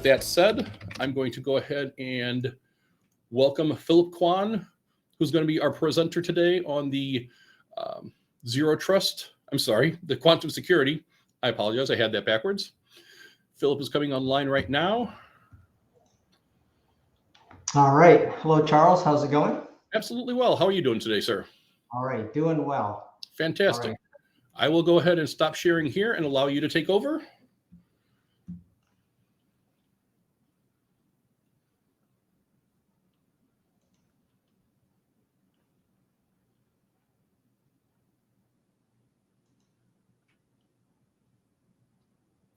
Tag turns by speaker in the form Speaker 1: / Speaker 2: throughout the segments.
Speaker 1: that said, I'm going to go ahead and welcome Philip Kwan, who's going to be our presenter today on the the quantum security. I apologize, I had that backwards. Philip is coming online right now.
Speaker 2: All right. Hello, Charles. How's it going?
Speaker 1: Absolutely well. How are you doing today, sir?
Speaker 2: All right. Doing well.
Speaker 1: Fantastic. Right. I will go ahead and stop sharing here and allow you to take over.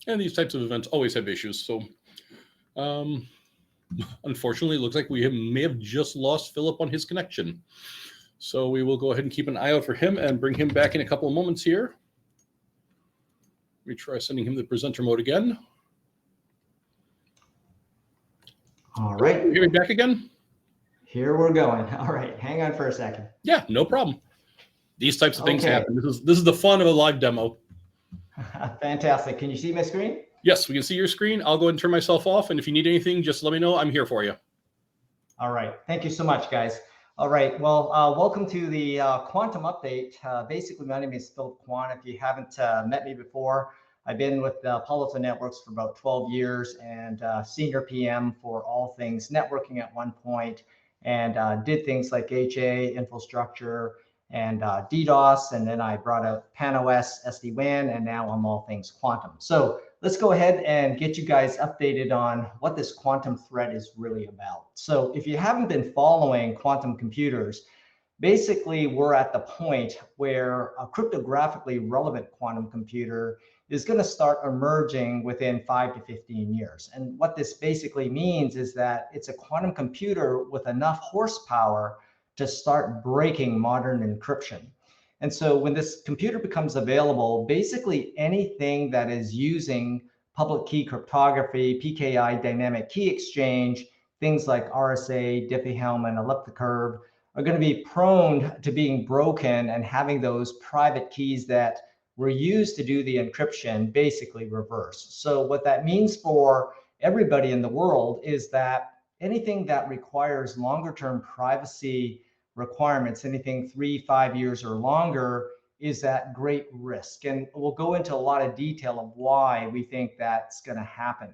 Speaker 1: And these types of events always have issues. So unfortunately, it looks like we may have just lost Philip on his connection. So we will go ahead and keep an eye out for him and bring him back in a couple of moments here. Let me try sending him the presenter mode again.
Speaker 2: All right.
Speaker 1: Can you hear me back again?
Speaker 2: Here we're going. All right. Hang on for a second.
Speaker 1: Yeah, no problem. These types of things happen. This is the fun of a live demo.
Speaker 2: Fantastic. Can you see my screen?
Speaker 1: Yes, we can see your screen. I'll go ahead and turn myself off. And if you need anything, just let me know. I'm here for you.
Speaker 2: All right. Thank you so much, guys. All right. Well, welcome to the quantum update. Basically, my name is Philip Kwan. If you haven't met me before, I've been with Palo Alto Networks for about 12 years and senior PM for all things networking at one point, and did things like HA, infrastructure, and DDoS, and then I brought out PAN-OS, SD-WAN, and now I'm all things quantum. So let's go ahead and get you guys updated on what this quantum threat is really about. So if you haven't been following quantum computers, basically we're at the point where a cryptographically relevant quantum computer is going to start emerging within 5 to 15 years. And what this basically means is that it's a quantum computer with enough horsepower to start breaking modern encryption. And so when this computer becomes available, basically anything that is using public key cryptography, PKI dynamic key exchange, things like RSA, Diffie-Hellman, elliptic curve, are going to be prone to being broken and having those private keys that were used to do the encryption basically reverse. So what that means for everybody in the world is that anything that requires longer term privacy requirements, anything 3-5 years or longer, is at great risk. And we'll go into a lot of detail of why we think that's going to happen.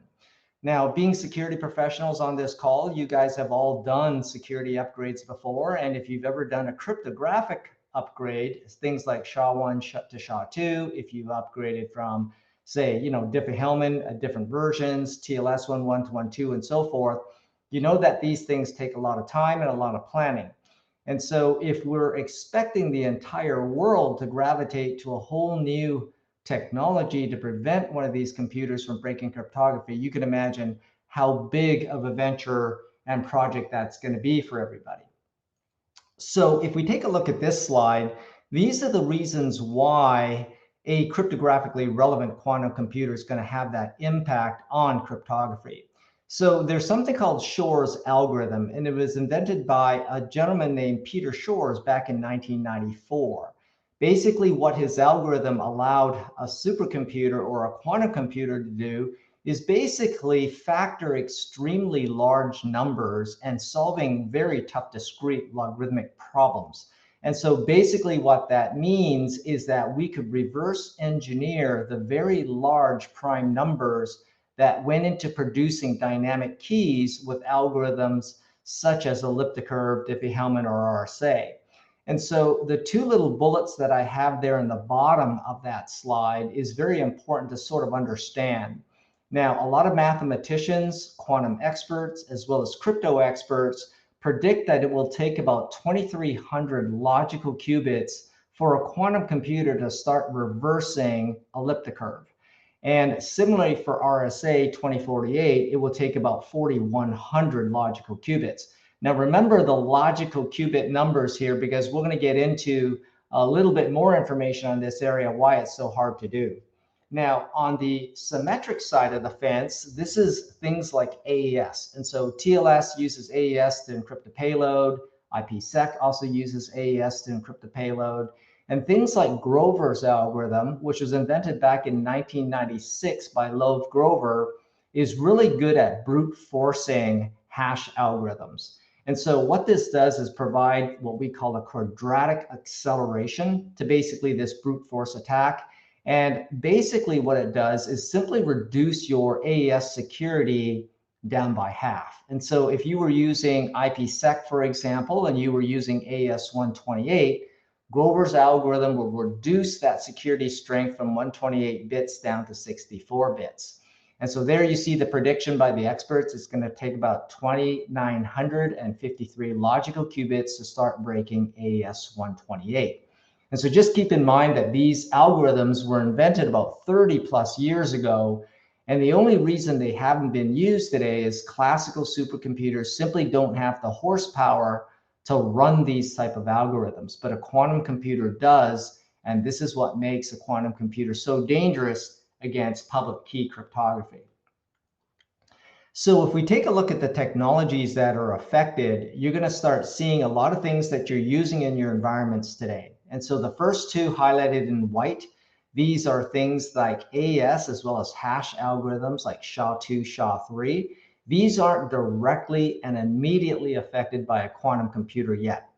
Speaker 2: Now, being security professionals on this call, you guys have all done security upgrades before. And if you've ever done a cryptographic upgrade, things like SHA-1 to SHA-2, if you've upgraded from, say, Diffie-Hellman, different versions, TLS 1.1 to 1.2, and so forth, you know that these things take a lot of time and a lot of planning. And so if we're expecting the entire world to gravitate to a whole new technology to prevent one of these computers from breaking cryptography, you can imagine how big of a venture and project that's going to be for everybody. So if we take a look at this slide, these are the reasons why a cryptographically relevant quantum computer is going to have that impact on cryptography. So there's something called Shor's algorithm, and it was invented by a gentleman named Peter Shores back in 1994. Basically, what his algorithm allowed a supercomputer or a quantum computer to do is basically factor extremely large numbers and solving very tough discrete logarithmic problems. And so basically what that means is that we could reverse engineer the very large prime numbers that went into producing dynamic keys with algorithms such as elliptic curve, Diffie-Hellman, or RSA. And so the two little bullets that I have there in the bottom of that slide is very important to sort of understand. Now, a lot of mathematicians, quantum experts, as well as crypto experts predict that it will take about 2,300 logical qubits for a quantum computer to start reversing elliptic curve. And similarly for RSA 2048, it will take about 4,100 logical qubits. Now remember the logical qubit numbers here, because we're going to get into a little bit more information on this area, why it's so hard to do. Now on the symmetric side of the fence, this is things like AES. And so TLS uses AES to encrypt the payload. IPsec also uses AES to encrypt the payload. And things like Grover's algorithm, which was invented back in 1996 by Love Grover, is really good at brute forcing hash algorithms. And so what this does is provide what we call a quadratic acceleration to basically this brute force attack. And basically what it does is simply reduce your AES security down by half. And so if you were using IPsec, for example, and you were using AES 128, Grover's algorithm will reduce that security strength from 128 bits down to 64 bits. And so there you see the prediction by the experts. It's going to take about 2,953 logical qubits to start breaking AES 128. And so just keep in mind that these algorithms were invented about 30 plus years ago. And the only reason they haven't been used today is classical supercomputers simply don't have the horsepower to run these type of algorithms. But a quantum computer does. And this is what makes a quantum computer so dangerous against public key cryptography. So if we take a look at the technologies that are affected, you're going to start seeing a lot of things that you're using in your environments today. And so the first two highlighted in white, these are things like AES as well as hash algorithms like SHA-2, SHA-3. These aren't directly and immediately affected by a quantum computer yet.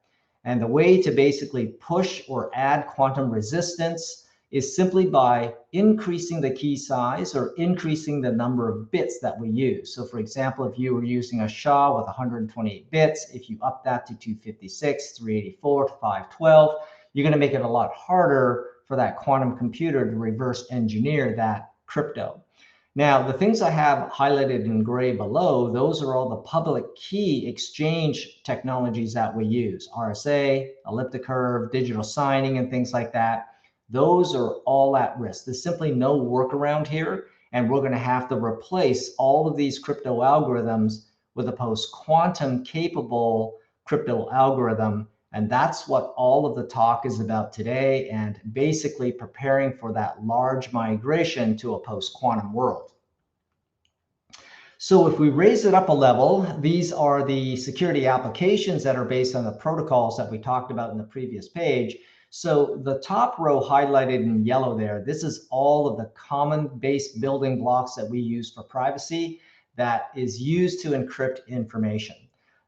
Speaker 2: And the way to basically push or add quantum resistance is simply by increasing the key size or increasing the number of bits that we use. So for example, if you were using a SHA with 128 bits, if you up that to 256, 384, 512, you're going to make it a lot harder for that quantum computer to reverse engineer that crypto. Now, the things I have highlighted in gray below, those are all the public key exchange technologies that we use. RSA, elliptic curve, digital signing, and things like that. Those are all at risk. There's simply no workaround here, and we're going to have to replace all of these crypto algorithms with a post-quantum capable crypto algorithm. And that's what all of the talk is about today, and basically preparing for that large migration to a post-quantum world. So if we raise it up a level, these are the security applications that are based on the protocols that we talked about in the previous page. So the top row highlighted in yellow there, this is all of the common base building blocks that we use for privacy that is used to encrypt information.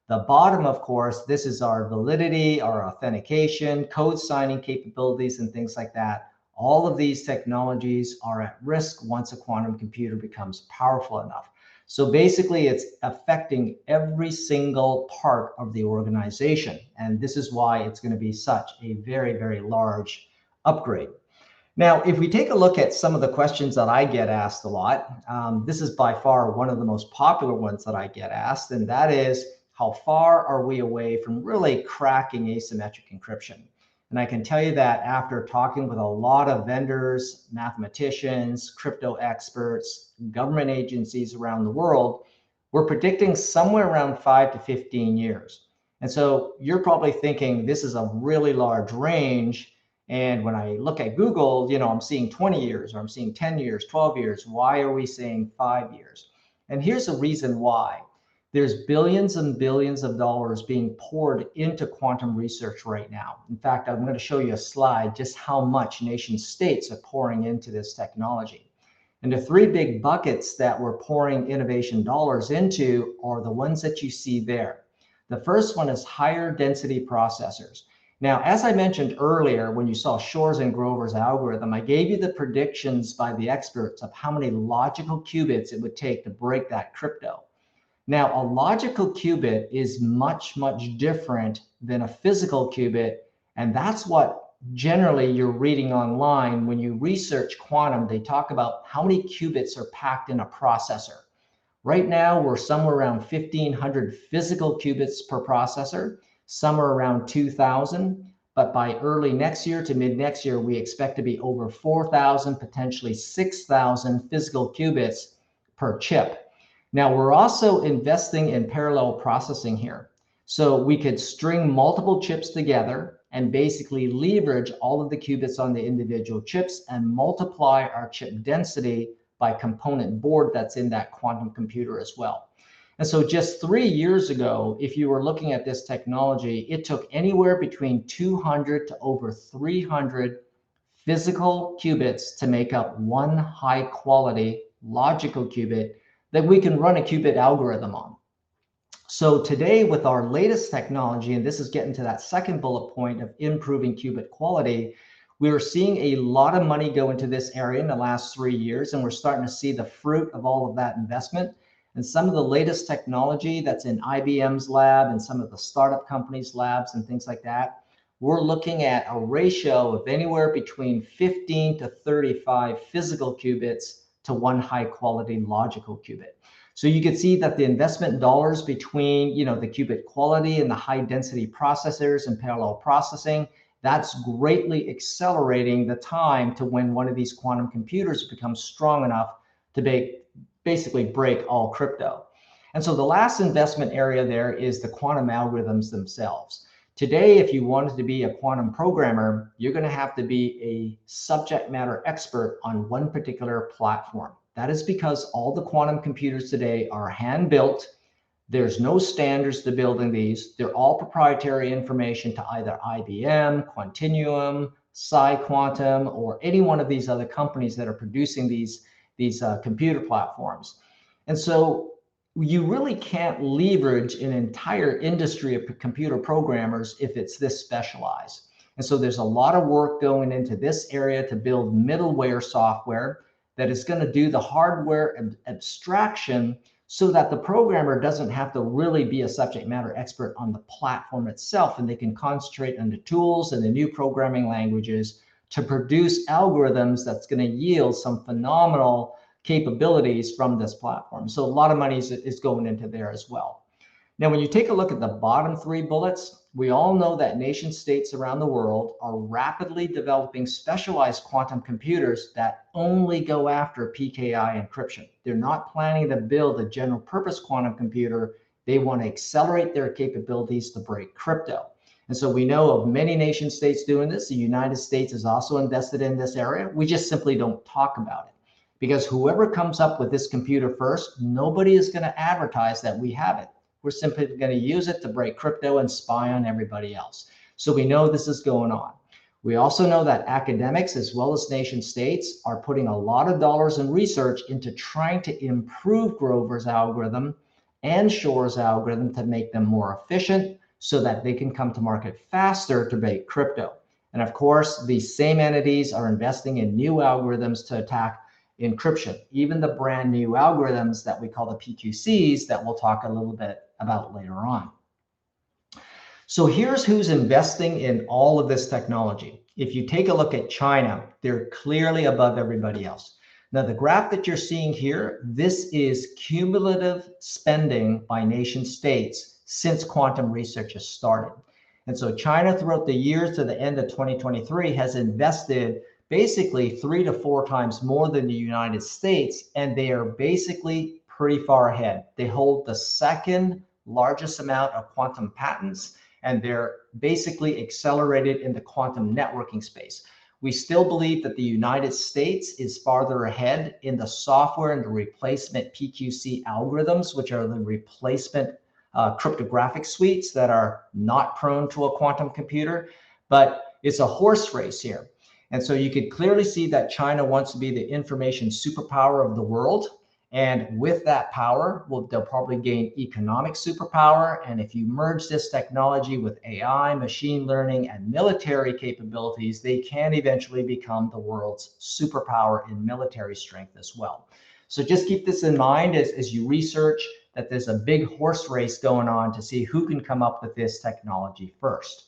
Speaker 2: The bottom, of course, this is our validity, our authentication, code signing capabilities, and things like that. All of these technologies are at risk once a quantum computer becomes powerful enough. So basically, it's affecting every single part of the organization. And this is why it's going to be such a very, very large upgrade. Now, if we take a look at some of the questions that I get asked a lot, this is by far one of the most popular ones that I get asked, and that is, how far are we away from really cracking asymmetric encryption? And I can tell you that after talking with a lot of vendors, mathematicians, crypto experts, government agencies around the world, we're predicting somewhere around 5 to 15 years. And so you're probably thinking this is a really large range. And when I look at Google, I'm seeing 20 years, or I'm seeing 10 years, 12 years. Why are we saying 5 years? And here's the reason why. There's billions and billions of dollars being poured into quantum research right now. In fact, I'm going to show you a slide just how much nation states are pouring into this technology. And the three big buckets that we're pouring innovation dollars into are the ones that you see there. The first one is higher density processors. Now, as I mentioned earlier, when you saw Shor's and Grover's algorithm, I gave you the predictions by the experts of how many logical qubits it would take to break that crypto. Now, a logical qubit is much, much different than a physical qubit. And that's what generally you're reading online. When you research quantum, they talk about how many qubits are packed in a processor. Right now, we're somewhere around 1,500 physical qubits per processor, somewhere around 2,000. But by early next year to mid next year, we expect to be over 4,000, potentially 6,000 physical qubits per chip. Now, we're also investing in parallel processing here. So we could string multiple chips together and basically leverage all of the qubits on the individual chips and multiply our chip density by component board that's in that quantum computer as well. And so just 3 years ago, if you were looking at this technology, it took anywhere between 200 to over 300 physical qubits to make up one high quality logical qubit that we can run a qubit algorithm on. So today with our latest technology, and this is getting to that second bullet point of improving qubit quality, we are seeing a lot of money go into this area in the last 3 years, and we're starting to see the fruit of all of that investment. And some of the latest technology that's in IBM's lab and some of the startup companies' labs and things like that, we're looking at a ratio of anywhere between 15 to 35 physical qubits to one high quality logical qubit. So you can see that the investment dollars between, the qubit quality and the high density processors and parallel processing, that's greatly accelerating the time to when one of these quantum computers becomes strong enough to basically break all crypto. And so the last investment area there is the quantum algorithms themselves. Today, if you wanted to be a quantum programmer, you're going to have to be a subject matter expert on one particular platform. That is because all the quantum computers today are hand built. There's no standards to building these. They're all proprietary information to either IBM, Quantinuum, PsiQuantum, or any one of these other companies that are producing these computer platforms. And so you really can't leverage an entire industry of computer programmers if it's this specialized. And so there's a lot of work going into this area to build middleware software that is going to do the hardware abstraction so that the programmer doesn't have to really be a subject matter expert on the platform itself, and they can concentrate on the tools and the new programming languages to produce algorithms that's going to yield some phenomenal capabilities from this platform. So a lot of money is going into there as well. Now, when you take a look at the bottom 3 bullets, we all know that nation states around the world are rapidly developing specialized quantum computers that only go after PKI encryption. They're not planning to build a general purpose quantum computer. They want to accelerate their capabilities to break crypto. And so we know of many nation states doing this. The United States is also invested in this area. We just simply don't talk about it, because whoever comes up with this computer first, nobody is going to advertise that we have it. We're simply going to use it to break crypto and spy on everybody else. So we know this is going on. We also know that academics as well as nation states are putting a lot of dollars in research into trying to improve Grover's algorithm and Shor's algorithm to make them more efficient so that they can come to market faster to break crypto. And of course, these same entities are investing in new algorithms to attack encryption, even the brand new algorithms that we call the PQCs that we'll talk a little bit about later on. So here's who's investing in all of this technology. If you take a look at China, they're clearly above everybody else. Now, the graph that you're seeing here, this is cumulative spending by nation states since quantum research has started. And so China, throughout the years to the end of 2023, has invested basically 3 to 4 times more than the United States, and they are basically pretty far ahead. They hold the second largest amount of quantum patents, and they're basically accelerated in the quantum networking space. We still believe that the United States is farther ahead in the software and the replacement PQC algorithms, which are the replacement cryptographic suites that are not prone to a quantum computer, but it's a horse race here. And so you could clearly see that China wants to be the information superpower of the world. And with that power, they'll probably gain economic superpower. And if you merge this technology with AI, machine learning, and military capabilities, they can eventually become the world's superpower in military strength as well. So just keep this in mind as you research that there's a big horse race going on to see who can come up with this technology first.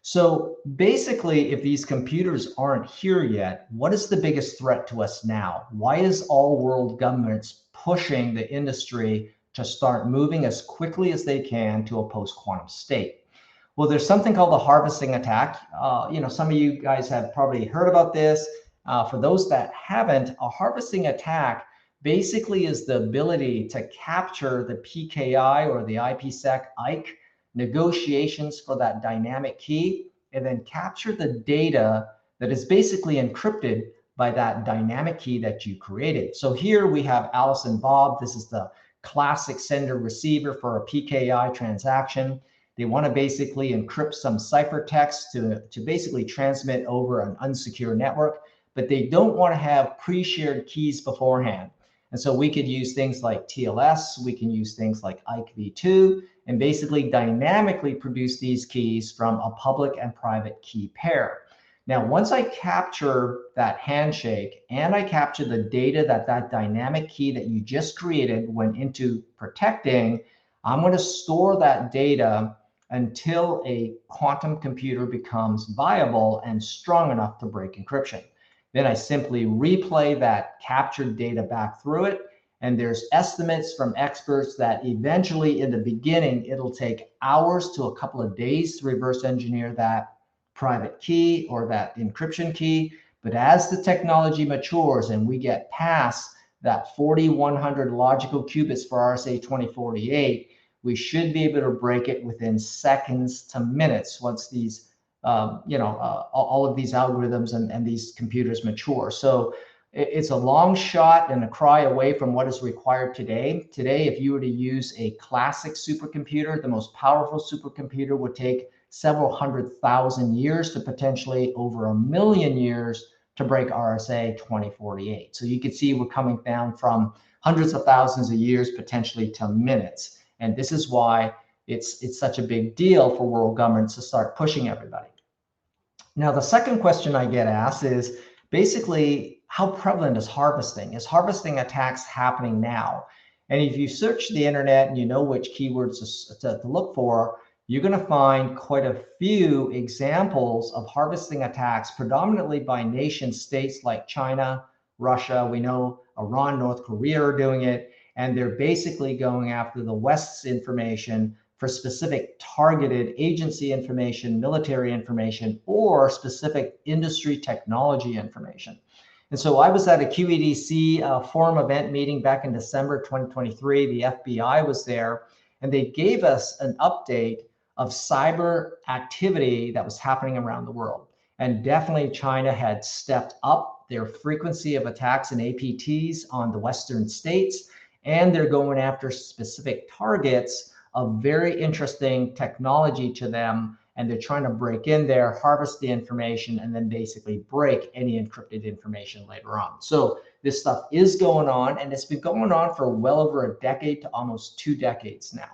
Speaker 2: So basically, if these computers aren't here yet, what is the biggest threat to us now? Why is all world governments pushing the industry to start moving as quickly as they can to a post-quantum state? Well, there's something called the harvesting attack. Some of you guys have probably heard about this. For those that haven't, a harvesting attack basically is the ability to capture the PKI or the IPsec-IKE negotiations for that dynamic key, and then capture the data that is basically encrypted by that dynamic key that you created. So here we have Alice and Bob. This is the classic sender receiver for a PKI transaction. They want to basically encrypt some ciphertext to basically transmit over an unsecure network, but they don't want to have pre-shared keys beforehand. And so we could use things like TLS, we can use things like IKEv2, and basically dynamically produce these keys from a public and private key pair. Now, once I capture that handshake and I capture the data that that dynamic key that you just created went into protecting, I'm going to store that data until a quantum computer becomes viable and strong enough to break encryption. Then I simply replay that captured data back through it. And there's estimates from experts that eventually in the beginning, it'll take hours to a couple of days to reverse engineer that private key or that encryption key. But as the technology matures and we get past that 4100 logical qubits for RSA 2048, we should be able to break it within seconds to minutes once these, all of these algorithms and these computers mature. So it's a long shot and a cry away from what is required today. Today, if you were to use a classic supercomputer, the most powerful supercomputer would take several 100,000 years to potentially over 1 million years to break RSA 2048. So you can see we're coming down from hundreds of thousands of years potentially to minutes. And this is why it's such a big deal for world governments to start pushing everybody. Now, the second question I get asked is basically, how prevalent is harvesting? Is harvesting attacks happening now? And if you search the internet and you know which keywords to look for, you're going to find quite a few examples of harvesting attacks, predominantly by nation states like China, Russia. We know Iran, North Korea are doing it, and they're basically going after the West's information for specific targeted agency information, military information, or specific industry technology information. And so I was at a QEDC forum event meeting back in December 2023. The FBI was there, and they gave us an update of cyber activity that was happening around the world. And definitely China had stepped up their frequency of attacks and APTs on the Western states, and they're going after specific targets of very interesting technology to them, and they're trying to break in there, harvest the information, and then basically break any encrypted information later on. So this stuff is going on, and it's been going on for well over a decade to almost 2 decades now.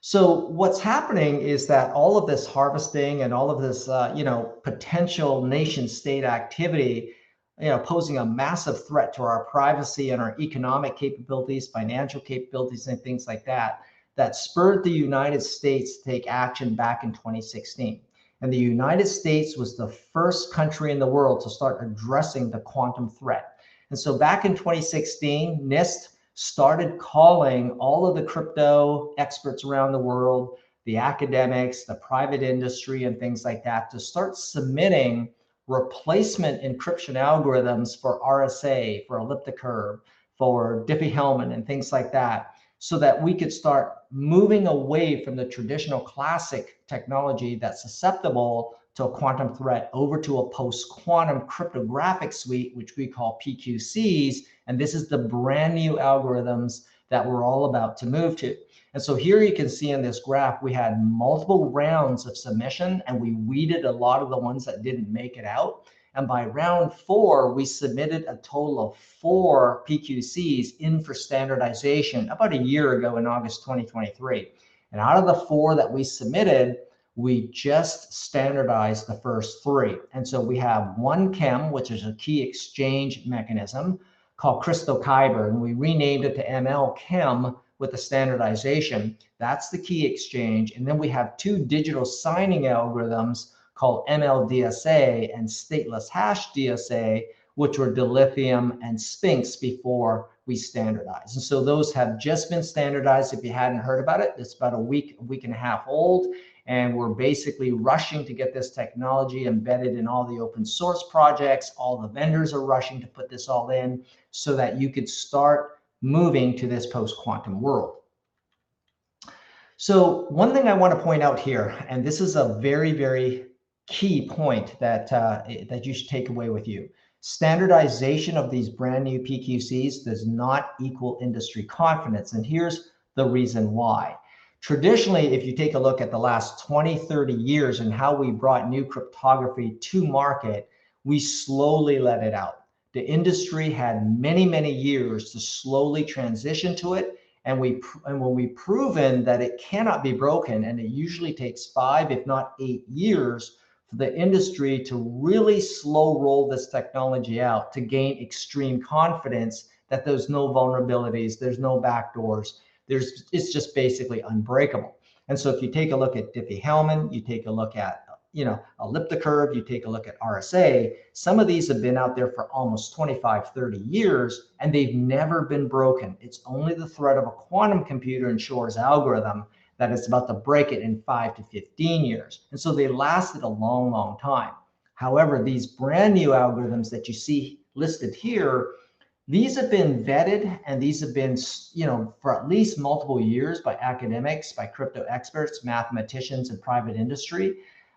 Speaker 2: So what's happening is that all of this harvesting and all of this, potential nation state activity, posing a massive threat to our privacy and our economic capabilities, financial capabilities, and things like that, that spurred the United States to take action back in 2016. And the United States was the first country in the world to start addressing the quantum threat. And so back in 2016, NIST started calling all of the crypto experts around the world, the academics, the private industry, and things like that, to start submitting replacement encryption algorithms for RSA, for elliptic curve, for Diffie-Hellman, and things like that, so that we could start moving away from the traditional classic technology that's susceptible to a quantum threat over to a post-quantum cryptographic suite, which we call PQCs. And this is the brand new algorithms that we're all about to move to. And so here you can see in this graph, we had multiple rounds of submission, and we weeded a lot of the ones that didn't make it out. And by round 4, we submitted a total of 4 PQCs in for standardization about a year ago in August 2023. And out of the 4 that we submitted, we just standardized the first 3. And so we have one chem, which is a key exchange mechanism called Crystal Kyber, and we renamed it to ML Chem with the standardization. That's the key exchange. And then we have 2 digital signing algorithms called ML-DSA and stateless hash DSA, which were dilithium and Sphinx before we standardized. And so those have just been standardized. If you hadn't heard about it, it's about a week and a half old. And we're basically rushing to get this technology embedded in all the open source projects. All the vendors are rushing to put this all in so that you could start moving to this post-quantum world. So one thing I want to point out here, and this is a very, very key point that you should take away with you. Standardization of these brand new PQCs does not equal industry confidence. And here's the reason why. Traditionally, if you take a look at the last 20, 30 years and how we brought new cryptography to market, we slowly let it out. The industry had many, many years to slowly transition to it. And when we've proven that it cannot be broken, and it usually takes 5, if not 8 years for the industry to really slow roll this technology out to gain extreme confidence that there's no vulnerabilities, there's no backdoors, it's just basically unbreakable. And so if you take a look at Diffie-Hellman, you take a look at ellipticurve, you take a look at RSA, some of these have been out there for almost 25, 30 years, and they've never been broken. It's only the threat of a quantum computer and Shor's algorithm that is about to break it in 5 to 15 years. And so they lasted a long, long time. However, these brand new algorithms that you see listed here, these have been vetted, and these have been, for at least multiple years by academics, by crypto experts, mathematicians, and private industry.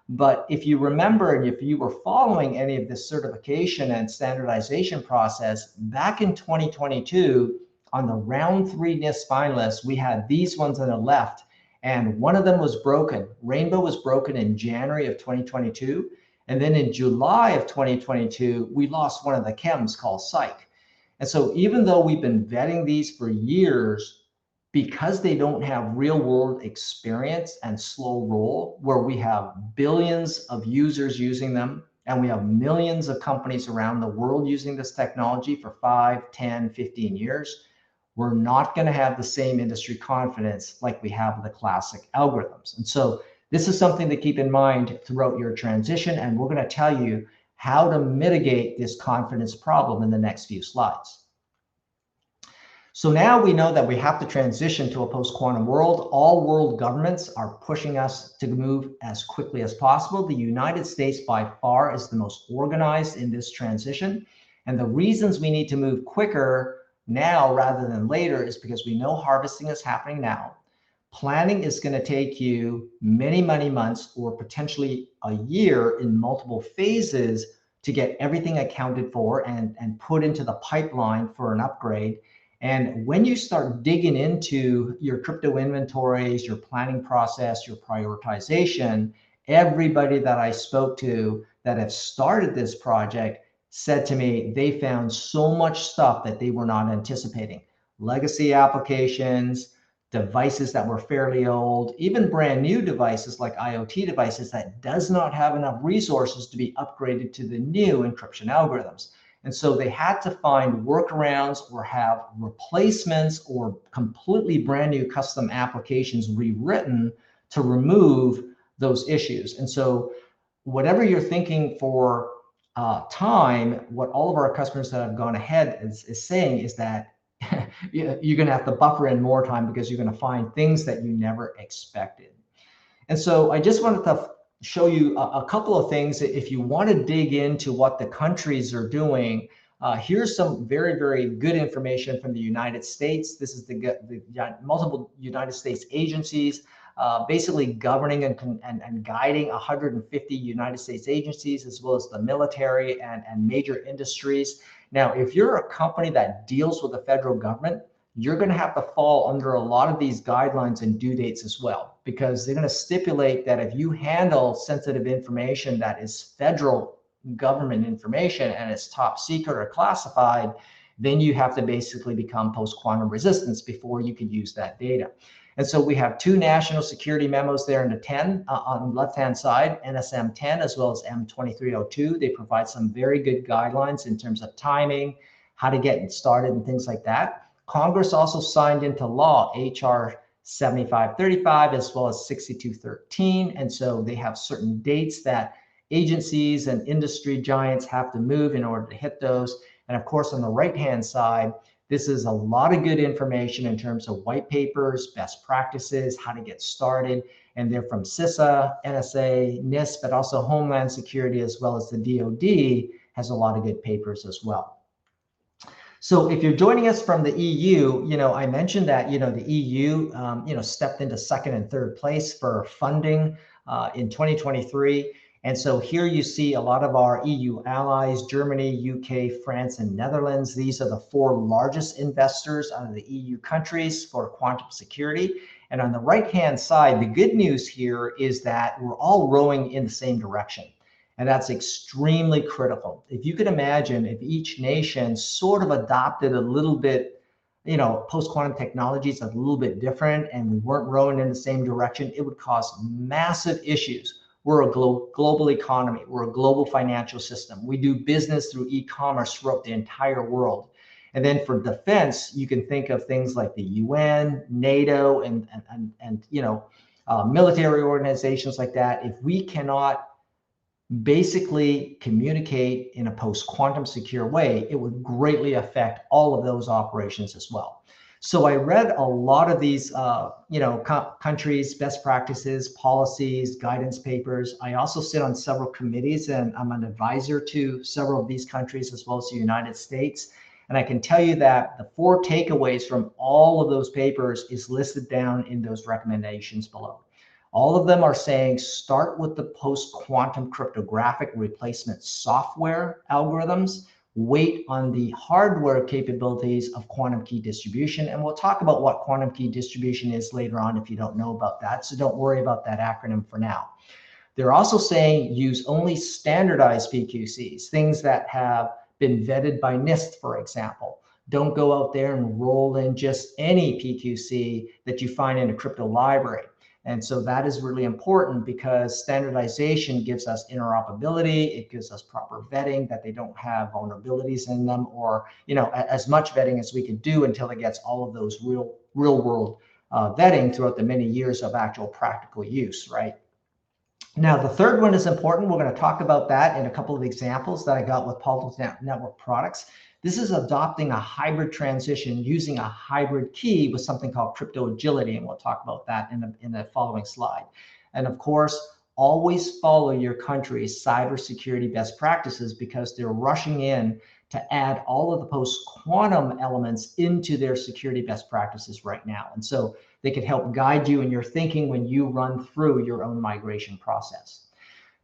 Speaker 2: But if you remember, and if you were following any of this certification and standardization process, back in 2022, on the round 3 NIST finalists, we had these ones on the left, and one of them was broken. Rainbow was broken in January of 2022. And then in July of 2022, we lost one of the chems called Psych. And so even though we've been vetting these for years, because they don't have real world experience and slow roll, where we have billions of users using them, and we have millions of companies around the world using this technology for 5, 10, 15 years, we're not going to have the same industry confidence like we have with the classic algorithms. And so this is something to keep in mind throughout your transition, and we're going to tell you how to mitigate this confidence problem in the next few slides. So now we know that we have to transition to a post-quantum world. All world governments are pushing us to move as quickly as possible. The United States by far is the most organized in this transition. And the reasons we need to move quicker now rather than later is because we know harvesting is happening now. Planning is going to take you many, many months or potentially a year in multiple phases to get everything accounted for and put into the pipeline for an upgrade. And when you start digging into your crypto inventories, your planning process, your prioritization, everybody that I spoke to that have started this project said to me they found so much stuff that they were not anticipating. Legacy applications, devices that were fairly old, even brand new devices like IoT devices that does not have enough resources to be upgraded to the new encryption algorithms. And so they had to find workarounds or have replacements or completely brand new custom applications rewritten to remove those issues. And so whatever you're thinking for time, what all of our customers that have gone ahead is saying is that you're going to have to buffer in more time because you're going to find things that you never expected. And so I just wanted to show you a couple of things. If you want to dig into what the countries are doing, here's some very, very good information from the United States. This is the multiple United States agencies basically governing and guiding 150 United States agencies, as well as the military and major industries. Now, if you're a company that deals with the federal government, you're going to have to fall under a lot of these guidelines and due dates as well, because they're going to stipulate that if you handle sensitive information that is federal government information and it's top secret or classified, then you have to basically become post-quantum resistance before you can use that data. And so we have 2 national security memos there in the 10 on the left-hand side, NSM 10 as well as M2302. They provide some very good guidelines in terms of timing, how to get it started and things like that. Congress also signed into law HR 7535 as well as 6213. And so they have certain dates that agencies and industry giants have to move in order to hit those. And of course, on the right-hand side, this is a lot of good information in terms of white papers, best practices, how to get started. And they're from CISA, NSA, NIST, but also Homeland Security, as well as the DoD has a lot of good papers as well. So if you're joining us from the EU, I mentioned that, the EU, stepped into 2nd and 3rd place for funding in 2023. And so here you see a lot of our EU allies, Germany, UK, France, and Netherlands. These are the 4 largest investors out of the EU countries for quantum security. And on the right-hand side, the good news here is that we're all rowing in the same direction. And that's extremely critical. If you could imagine if each nation sort of adopted a little bit, post-quantum technologies a little bit different, and we weren't rowing in the same direction, it would cause massive issues. We're a global economy. We're a global financial system. We do business through e-commerce throughout the entire world. And then for defense, you can think of things like the UN, NATO, and military organizations like that. If we cannot basically communicate in a post-quantum secure way, it would greatly affect all of those operations as well. So I read a lot of these, countries' best practices, policies, guidance papers. I also sit on several committees, and I'm an advisor to several of these countries as well as the United States. And I can tell you that the 4 takeaways from all of those papers is listed down in those recommendations below. All of them are saying start with the post-quantum cryptographic replacement software algorithms, wait on the hardware capabilities of quantum key distribution. And we'll talk about what quantum key distribution is later on if you don't know about that. So don't worry about that acronym for now. They're also saying use only standardized PQCs, things that have been vetted by NIST, for example. Don't go out there and roll in just any PQC that you find in a crypto library. And so that is really important because standardization gives us interoperability. It gives us proper vetting that they don't have vulnerabilities in them, or as much vetting as we could do until it gets all of those real world vetting throughout the many years of actual practical use, right? Now, the third one is important. We're going to talk about that in a couple of examples that I got with Palo Alto Network products. This is adopting a hybrid transition using a hybrid key with something called crypto agility, and we'll talk about that in the following slide. And of course, always follow your country's cybersecurity best practices because they're rushing in to add all of the post-quantum elements into their security best practices right now. And so they could help guide you in your thinking when you run through your own migration process.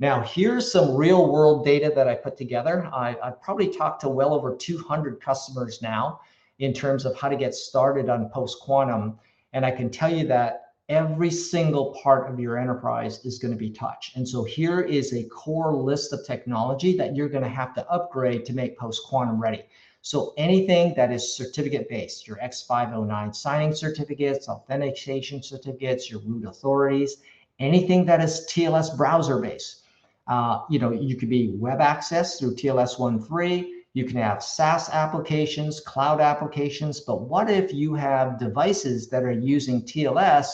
Speaker 2: Now, here's some real world data that I put together. I've probably talked to well over 200 customers now in terms of how to get started on post-quantum. And I can tell you that every single part of your enterprise is going to be touched. And so here is a core list of technology that you're going to have to upgrade to make post-quantum ready. So anything that is certificate-based, your X509 signing certificates, authentication certificates, your root authorities, anything that is TLS browser-based. You could be web access through TLS 1.3. You can have SaaS applications, cloud applications. But what if you have devices that are using TLS,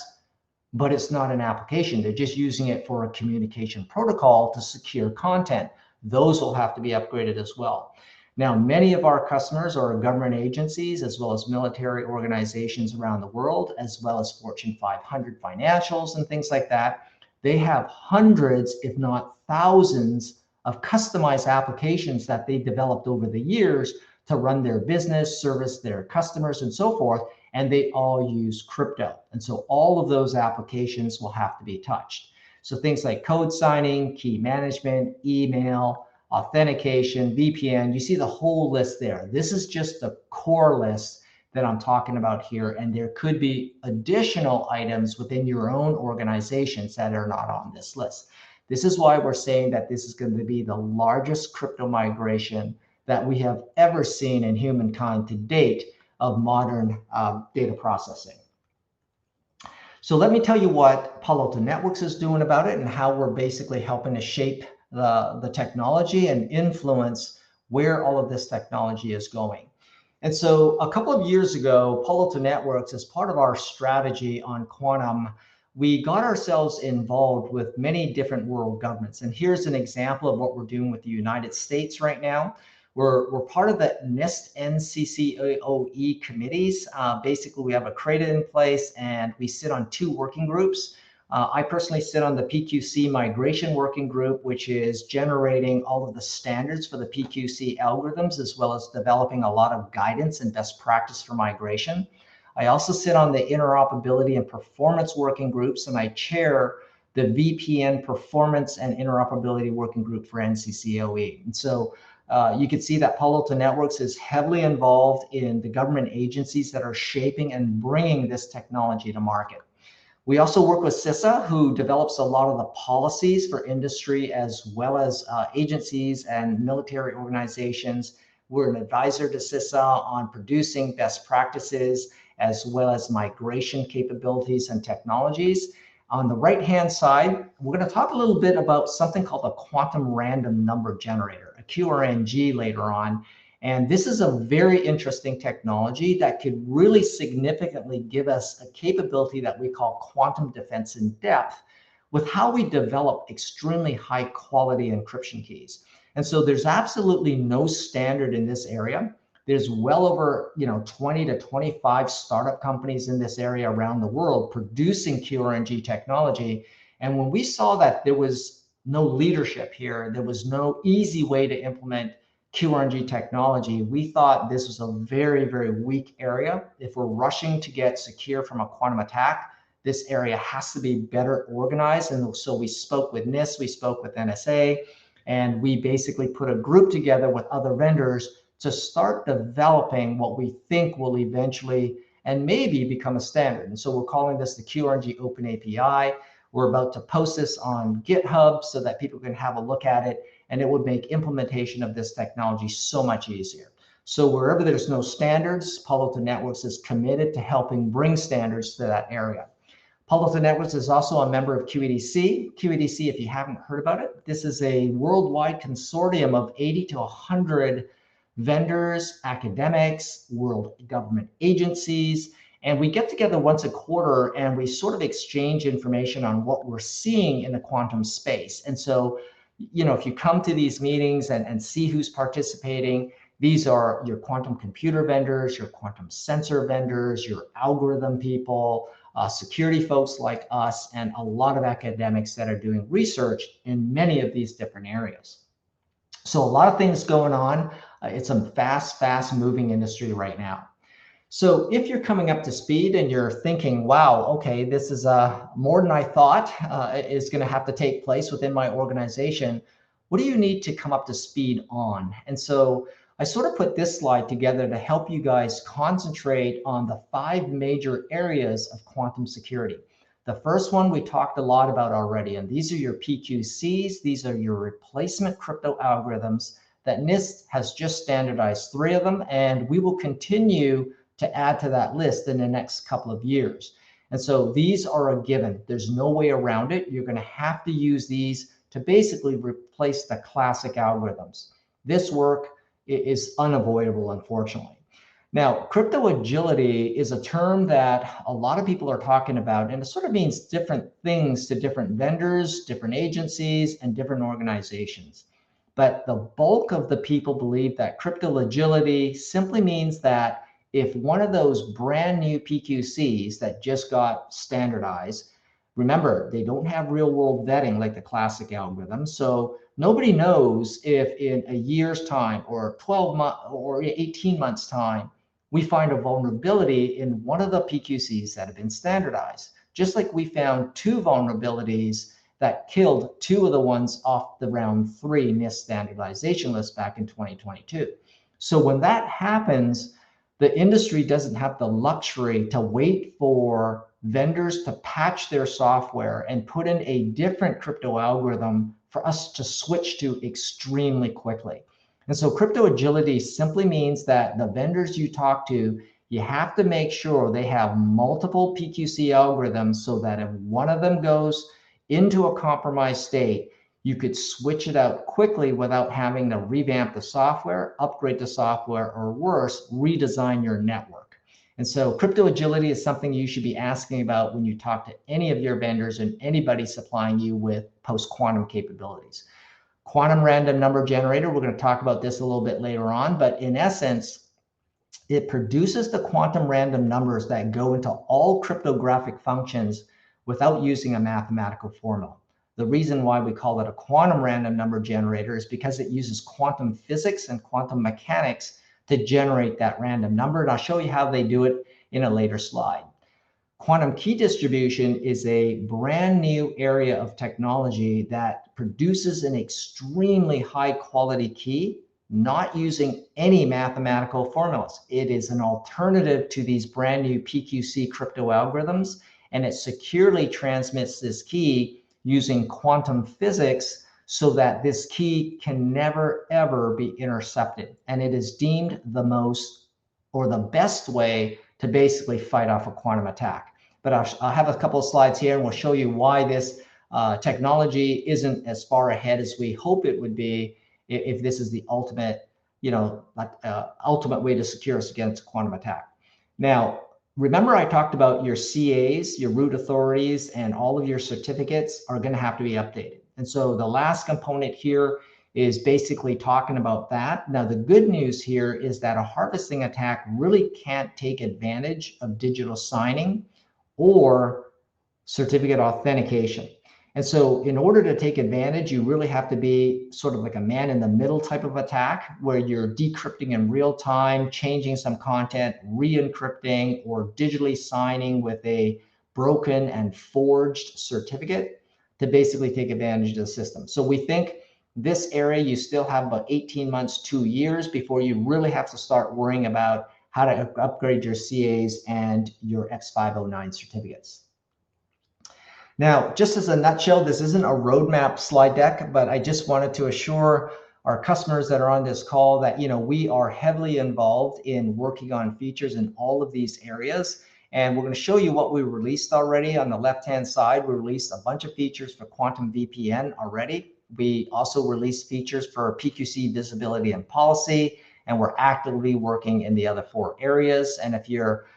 Speaker 2: but it's not an application? They're just using it for a communication protocol to secure content. Those will have to be upgraded as well. Now, many of our customers are government agencies, as well as military organizations around the world, as well as Fortune 500 financials and things like that. They have hundreds, if not thousands, of customized applications that they developed over the years to run their business, service their customers, and so forth. And they all use crypto. And so all of those applications will have to be touched. So things like code signing, key management, email, authentication, VPN, you see the whole list there. This is just the core list that I'm talking about here. And there could be additional items within your own organizations that are not on this list. This is why we're saying that this is going to be the largest crypto migration that we have ever seen in humankind to date of modern data processing. So let me tell you what Palo Alto Networks is doing about it and how we're basically helping to shape the technology and influence where all of this technology is going. And so a couple of years ago, Palo Alto Networks, as part of our strategy on quantum, we got ourselves involved with many different world governments. And here's an example of what we're doing with the United States right now. We're part of the NIST NCCOE committees. Basically, we have a CRADA in place, and we sit on 2 working groups. I personally sit on the PQC migration working group, which is generating all of the standards for the PQC algorithms, as well as developing a lot of guidance and best practice for migration. I also sit on the interoperability and performance working groups, and I chair the VPN performance and interoperability working group for NCCOE. And so you can see that Palo Alto Networks is heavily involved in the government agencies that are shaping and bringing this technology to market. We also work with CISA, who develops a lot of the policies for industry as well as agencies and military organizations. We're an advisor to CISA on producing best practices as well as migration capabilities and technologies. On the right-hand side, we're going to talk a little bit about something called a quantum random number generator, a QRNG later on. And this is a very interesting technology that could really significantly give us a capability that we call quantum defense in depth with how we develop extremely high quality encryption keys. And so there's absolutely no standard in this area. There's well over 20 to 25 startup companies in this area around the world producing QRNG technology. And when we saw that there was no leadership here, there was no easy way to implement QRNG technology, we thought this was a very, very weak area. If we're rushing to get secure from a quantum attack, this area has to be better organized. And so we spoke with NIST, we spoke with NSA, and we basically put a group together with other vendors to start developing what we think will eventually and maybe become a standard. And so we're calling this the QRNG Open API. We're about to post this on GitHub so that people can have a look at it, and it would make implementation of this technology so much easier. So wherever there's no standards, Palo Alto Networks is committed to helping bring standards to that area. Palo Alto Networks is also a member of QEDC. QEDC, if you haven't heard about it, this is a worldwide consortium of 80 to 100 vendors, academics, world government agencies, and we get together once a quarter and we sort of exchange information on what we're seeing in the quantum space. And so, if you come to these meetings and see who's participating, these are your quantum computer vendors, your quantum sensor vendors, your algorithm people, security folks like us, and a lot of academics that are doing research in many of these different areas. So a lot of things going on. It's a fast moving industry right now. So if you're coming up to speed and you're thinking, wow, okay, this is more than I thought is going to have to take place within my organization, what do you need to come up to speed on? And so I sort of put this slide together to help you guys concentrate on the 5 major areas of quantum security. The first one we talked a lot about already, and these are your PQCs. These are your replacement crypto algorithms that NIST has just standardized 3 of them, and we will continue to add to that list in the next couple of years. And so these are a given. There's no way around it. You're going to have to use these to basically replace the classic algorithms. This work is unavoidable, unfortunately. Now, crypto agility is a term that a lot of people are talking about, and it sort of means different things to different vendors, different agencies, and different organizations. But the bulk of the people believe that crypto agility simply means that if one of those brand new PQCs that just got standardized, remember, they don't have real world vetting like the classic algorithms. So nobody knows if in a year's time or 12 months or 18 months time, we find a vulnerability in one of the PQCs that have been standardized, just like we found 2 vulnerabilities that killed 2 of the ones off the round 3 NIST standardization list back in 2022. So when that happens, the industry doesn't have the luxury to wait for vendors to patch their software and put in a different crypto algorithm for us to switch to extremely quickly. And so crypto agility simply means that the vendors you talk to, you have to make sure they have multiple PQC algorithms so that if one of them goes into a compromised state, you could switch it out quickly without having to revamp the software, upgrade the software, or worse, redesign your network. And so crypto agility is something you should be asking about when you talk to any of your vendors and anybody supplying you with post-quantum capabilities. Quantum random number generator, we're going to talk about this a little bit later on, but in essence, it produces the quantum random numbers that go into all cryptographic functions without using a mathematical formula. The reason why we call it a quantum random number generator is because it uses quantum physics and quantum mechanics to generate that random number. And I'll show you how they do it in a later slide. Quantum key distribution is a brand new area of technology that produces an extremely high quality key, not using any mathematical formulas. It is an alternative to these brand new PQC crypto algorithms, and it securely transmits this key using quantum physics so that this key can never, ever be intercepted. And it is deemed the most or the best way to basically fight off a quantum attack. But I'll have a couple of slides here and we'll show you why this technology isn't as far ahead as we hope it would be if this is the ultimate, ultimate way to secure us against a quantum attack. Now, remember I talked about your CAs, your root authorities, and all of your certificates are going to have to be updated. And so the last component here is basically talking about that. Now, the good news here is that a harvesting attack really can't take advantage of digital signing or certificate authentication. And so in order to take advantage, you really have to be sort of like a man in the middle type of attack where you're decrypting in real time, changing some content, re-encrypting, or digitally signing with a broken and forged certificate to basically take advantage of the system. So we think this area, you still have about 18 months, 2 years before you really have to start worrying about how to upgrade your CAs and your X509 certificates. Now, just as a nutshell, this isn't a roadmap slide deck, but I just wanted to assure our customers that are on this call that, we are heavily involved in working on features in all of these areas. And we're going to show you what we released already. On the left-hand side, we released a bunch of features for Quantum VPN already. We also released features for PQC visibility and policy, and we're actively working in the other 4 areas. And if you're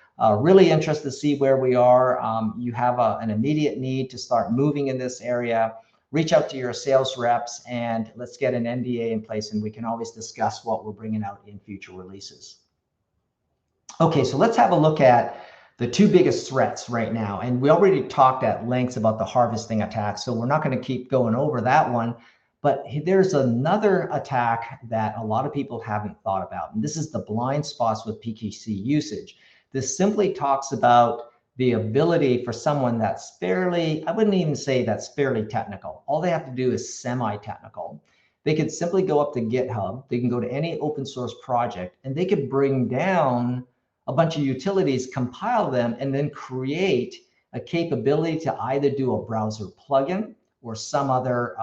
Speaker 2: really interested to see where we are, you have an immediate need to start moving in this area, reach out to your sales reps and let's get an NDA in place and we can always discuss what we're bringing out in future releases. Okay, so let's have a look at the 2 biggest threats right now. And we already talked at length about the harvesting attack, so we're not going to keep going over that one. But there's another attack that a lot of people haven't thought about, and this is the blind spots with PQC usage. This simply talks about the ability for someone that's fairly, I wouldn't even say that's fairly technical. All they have to do is semi-technical. They could simply go up to GitHub. They can go to any open source project and they could bring down a bunch of utilities, compile them, and then create a capability to either do a browser plugin or some other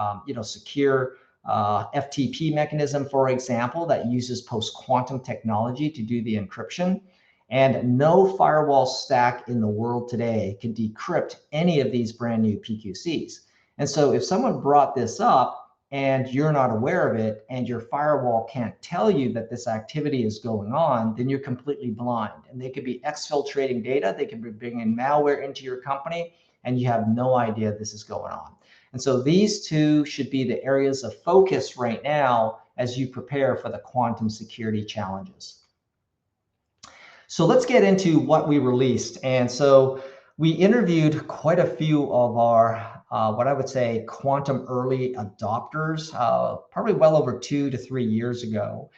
Speaker 2: secure FTP mechanism, for example, that uses post-quantum technology to do the encryption. And no firewall stack in the world today can decrypt any of these brand new PQCs. And so if someone brought this up and you're not aware of it and your firewall can't tell you that this activity is going on, then you're completely blind. And they could be exfiltrating data, they could be bringing malware into your company, and you have no idea this is going on. And so these 2 should be the areas of focus right now as you prepare for the quantum security challenges. So let's get into what we released. And so we interviewed quite a few of our, what I would say, quantum early adopters, probably well over 2 to 3 years ago.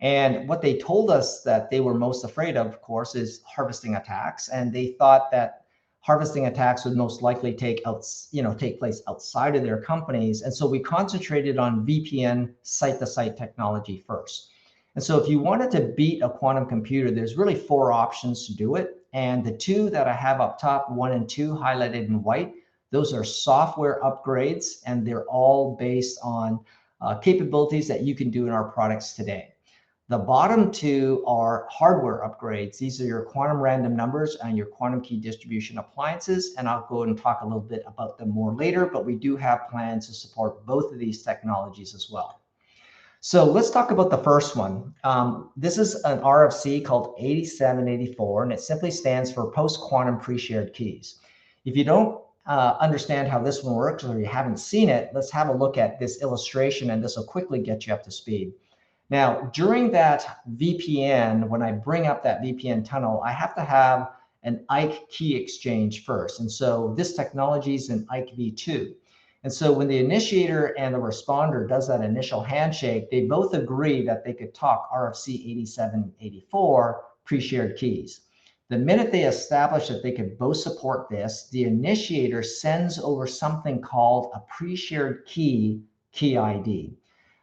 Speaker 2: And what they told us that they were most afraid of course, is harvesting attacks. And they thought that harvesting attacks would most likely take place outside of their companies. And so we concentrated on VPN site-to-site technology first. And so if you wanted to beat a quantum computer, there's really 4 options to do it. And the 2 that I have up top, 1 and 2 highlighted in white, those are software upgrades, and they're all based on capabilities that you can do in our products today. The bottom 2 are hardware upgrades. These are your quantum random numbers and your quantum key distribution appliances. And I'll go and talk a little bit about them more later, but we do have plans to support both of these technologies as well. So let's talk about the first one. This is an RFC called 8784, and it simply stands for post-quantum pre-shared keys. If you don't understand how this one works or you haven't seen it, let's have a look at this illustration, and this will quickly get you up to speed. Now, during that VPN, when I bring up that VPN tunnel, I have to have an IKE key exchange first. And so this technology is an IKE v2. And so when the initiator and the responder does that initial handshake, they both agree that they could talk RFC 8784 pre-shared keys. The minute they establish that they could both support this, the initiator sends over something called a pre-shared key ID.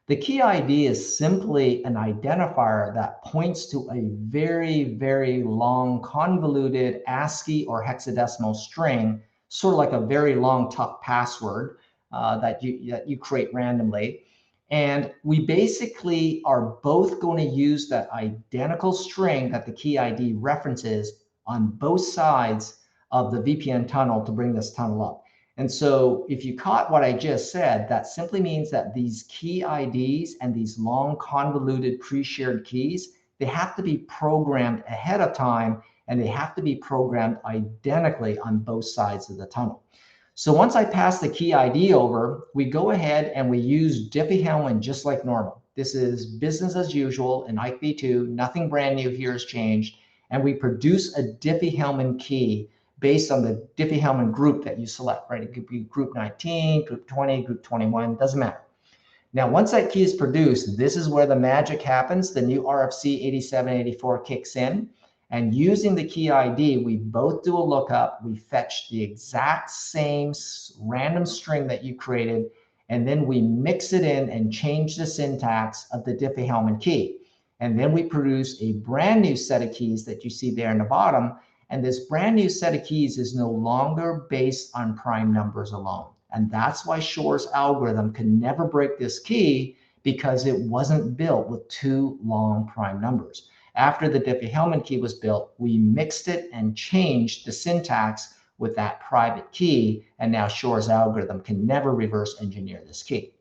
Speaker 2: The key ID is simply an identifier that points to a very, very long convoluted ASCII or hexadecimal string, sort of like a very long, tough password that you create randomly. And we basically are both going to use that identical string that the key ID references on both sides of the VPN tunnel to bring this tunnel up. And so if you caught what I just said, that simply means that these key IDs and these long convoluted pre-shared keys, they have to be programmed ahead of time, and they have to be programmed identically on both sides of the tunnel. So once I pass the key ID over, we go ahead and we use Diffie-Hellman just like normal. This is business as usual in IKE v2, nothing brand new here has changed. And we produce a Diffie-Hellman key based on the Diffie-Hellman group that you select, right? It could be group 19, group 20, group 21, doesn't matter. Now, once that key is produced, this is where the magic happens. The new RFC 8784 kicks in. And using the key ID, we both do a lookup. We fetch the exact same random string that you created, and then we mix it in and change the syntax of the Diffie-Hellman key. And then we produce a brand new set of keys that you see there in the bottom. And this brand new set of keys is no longer based on prime numbers alone. And that's why Shor's algorithm can never break this key, because it wasn't built with two long prime numbers. After the Diffie-Hellman key was built, we mixed it and changed the syntax with that private key. And now Shor's algorithm can never reverse engineer this key.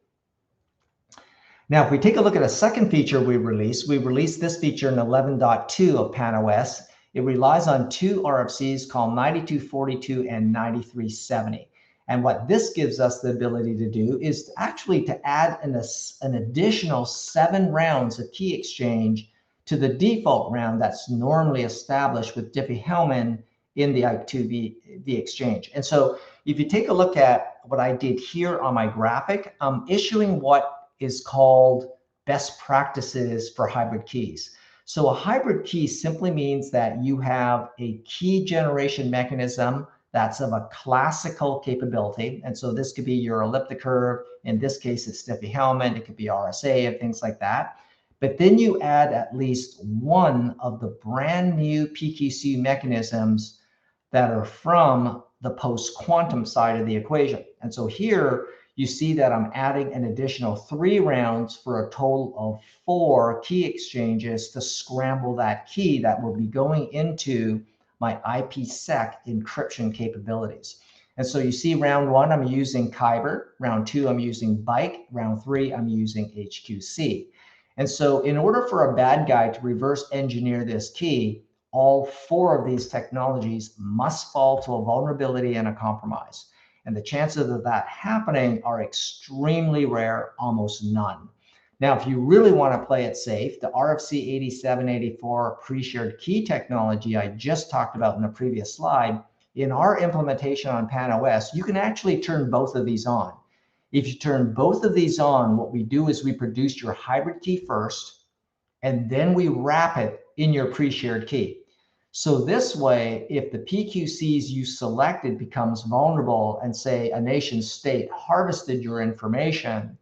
Speaker 2: Now, if we take a look at a second feature we released this feature in 11.2 of PanOS. It relies on two RFCs called 9242 and 9370. And what this gives us the ability to do is actually to add an additional 7 rounds of key exchange to the default round that's normally established with Diffie-Hellman in the IKE2 v exchange. And so if you take a look at what I did here on my graphic, I'm issuing what is called best practices for hybrid keys. So a hybrid key simply means that you have a key generation mechanism that's of a classical capability. And so this could be your elliptic curve. In this case, it's Diffie-Hellman. It could be RSA and things like that. But then you add at least one of the brand new PQC mechanisms that are from the post-quantum side of the equation. And so here you see that I'm adding an additional 3 rounds for a total of 4 key exchanges to scramble that key that will be going into my IPsec encryption capabilities. And so you see round 1, I'm using Kyber. Round 2, I'm using Bike. Round 3, I'm using HQC. And so in order for a bad guy to reverse engineer this key, all 4 of these technologies must fall to a vulnerability and a compromise. And the chances of that happening are extremely rare, almost none. Now, if you really want to play it safe, the RFC 8784 pre-shared key technology I just talked about in the previous slide, in our implementation on PanOS, you can actually turn both of these on. If you turn both of these on, what we do is we produce your hybrid key first, and then we wrap it in your pre-shared key. So this way, if the PQCs you selected becomes vulnerable and say a nation state harvested your information,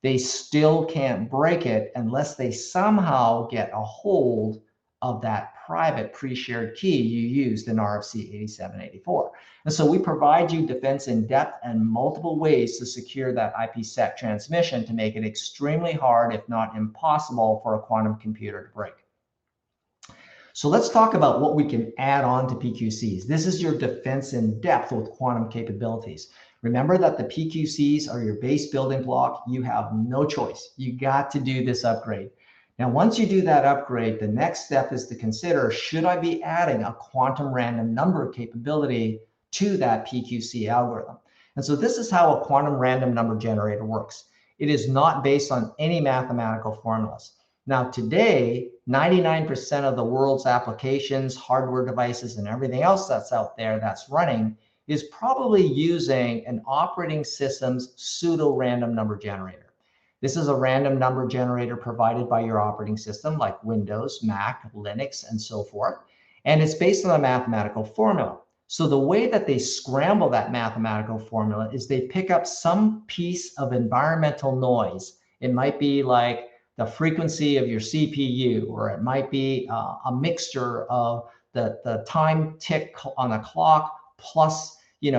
Speaker 2: they still can't break it unless they somehow get a hold of that private pre-shared key you used in RFC 8784. And so we provide you defense in depth and multiple ways to secure that IPsec transmission to make it extremely hard, if not impossible, for a quantum computer to break. So let's talk about what we can add on to PQCs. This is your defense in depth with quantum capabilities. Remember that the PQCs are your base building block. You have no choice. You got to do this upgrade. Now, once you do that upgrade, the next step is to consider, should I be adding a quantum random number capability to that PQC algorithm? And so this is how a quantum random number generator works. It is not based on any mathematical formulas. Now, today, 99% of the world's applications, hardware devices, and everything else that's out there that's running is probably using an operating system's pseudo-random number generator. This is a random number generator provided by your operating system like Windows, Mac, Linux, and so forth. And it's based on a mathematical formula. So the way that they scramble that mathematical formula is they pick up some piece of environmental noise It might be like the frequency of your CPU, or it might be a mixture of the time tick on a clock plus, an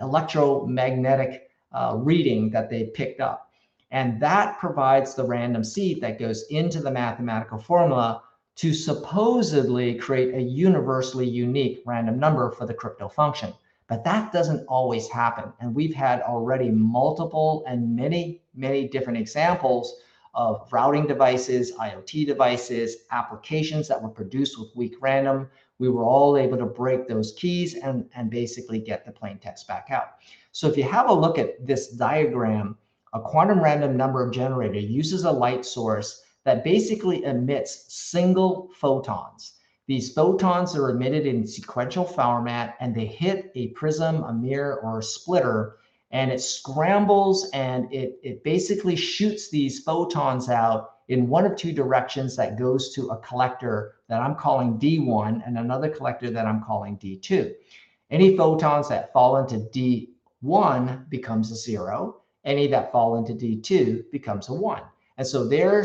Speaker 2: electromagnetic reading that they picked up. And that provides the random seed that goes into the mathematical formula to supposedly create a universally unique random number for the crypto function. But that doesn't always happen. And we've had already multiple and many, many different examples of routing devices, IoT devices, applications that were produced with weak random. We were all able to break those keys and basically get the plain text back out. So if you have a look at this diagram, a quantum random number generator uses a light source that basically emits single photons. These photons are emitted in sequential format, and they hit a prism, a mirror, or a splitter, and it scrambles and it basically shoots these photons out in one of two directions that goes to a collector that I'm calling D1 and another collector that I'm calling D2. Any photons that fall into D1 becomes a 0. Any that fall into D2 becomes a 1. And so there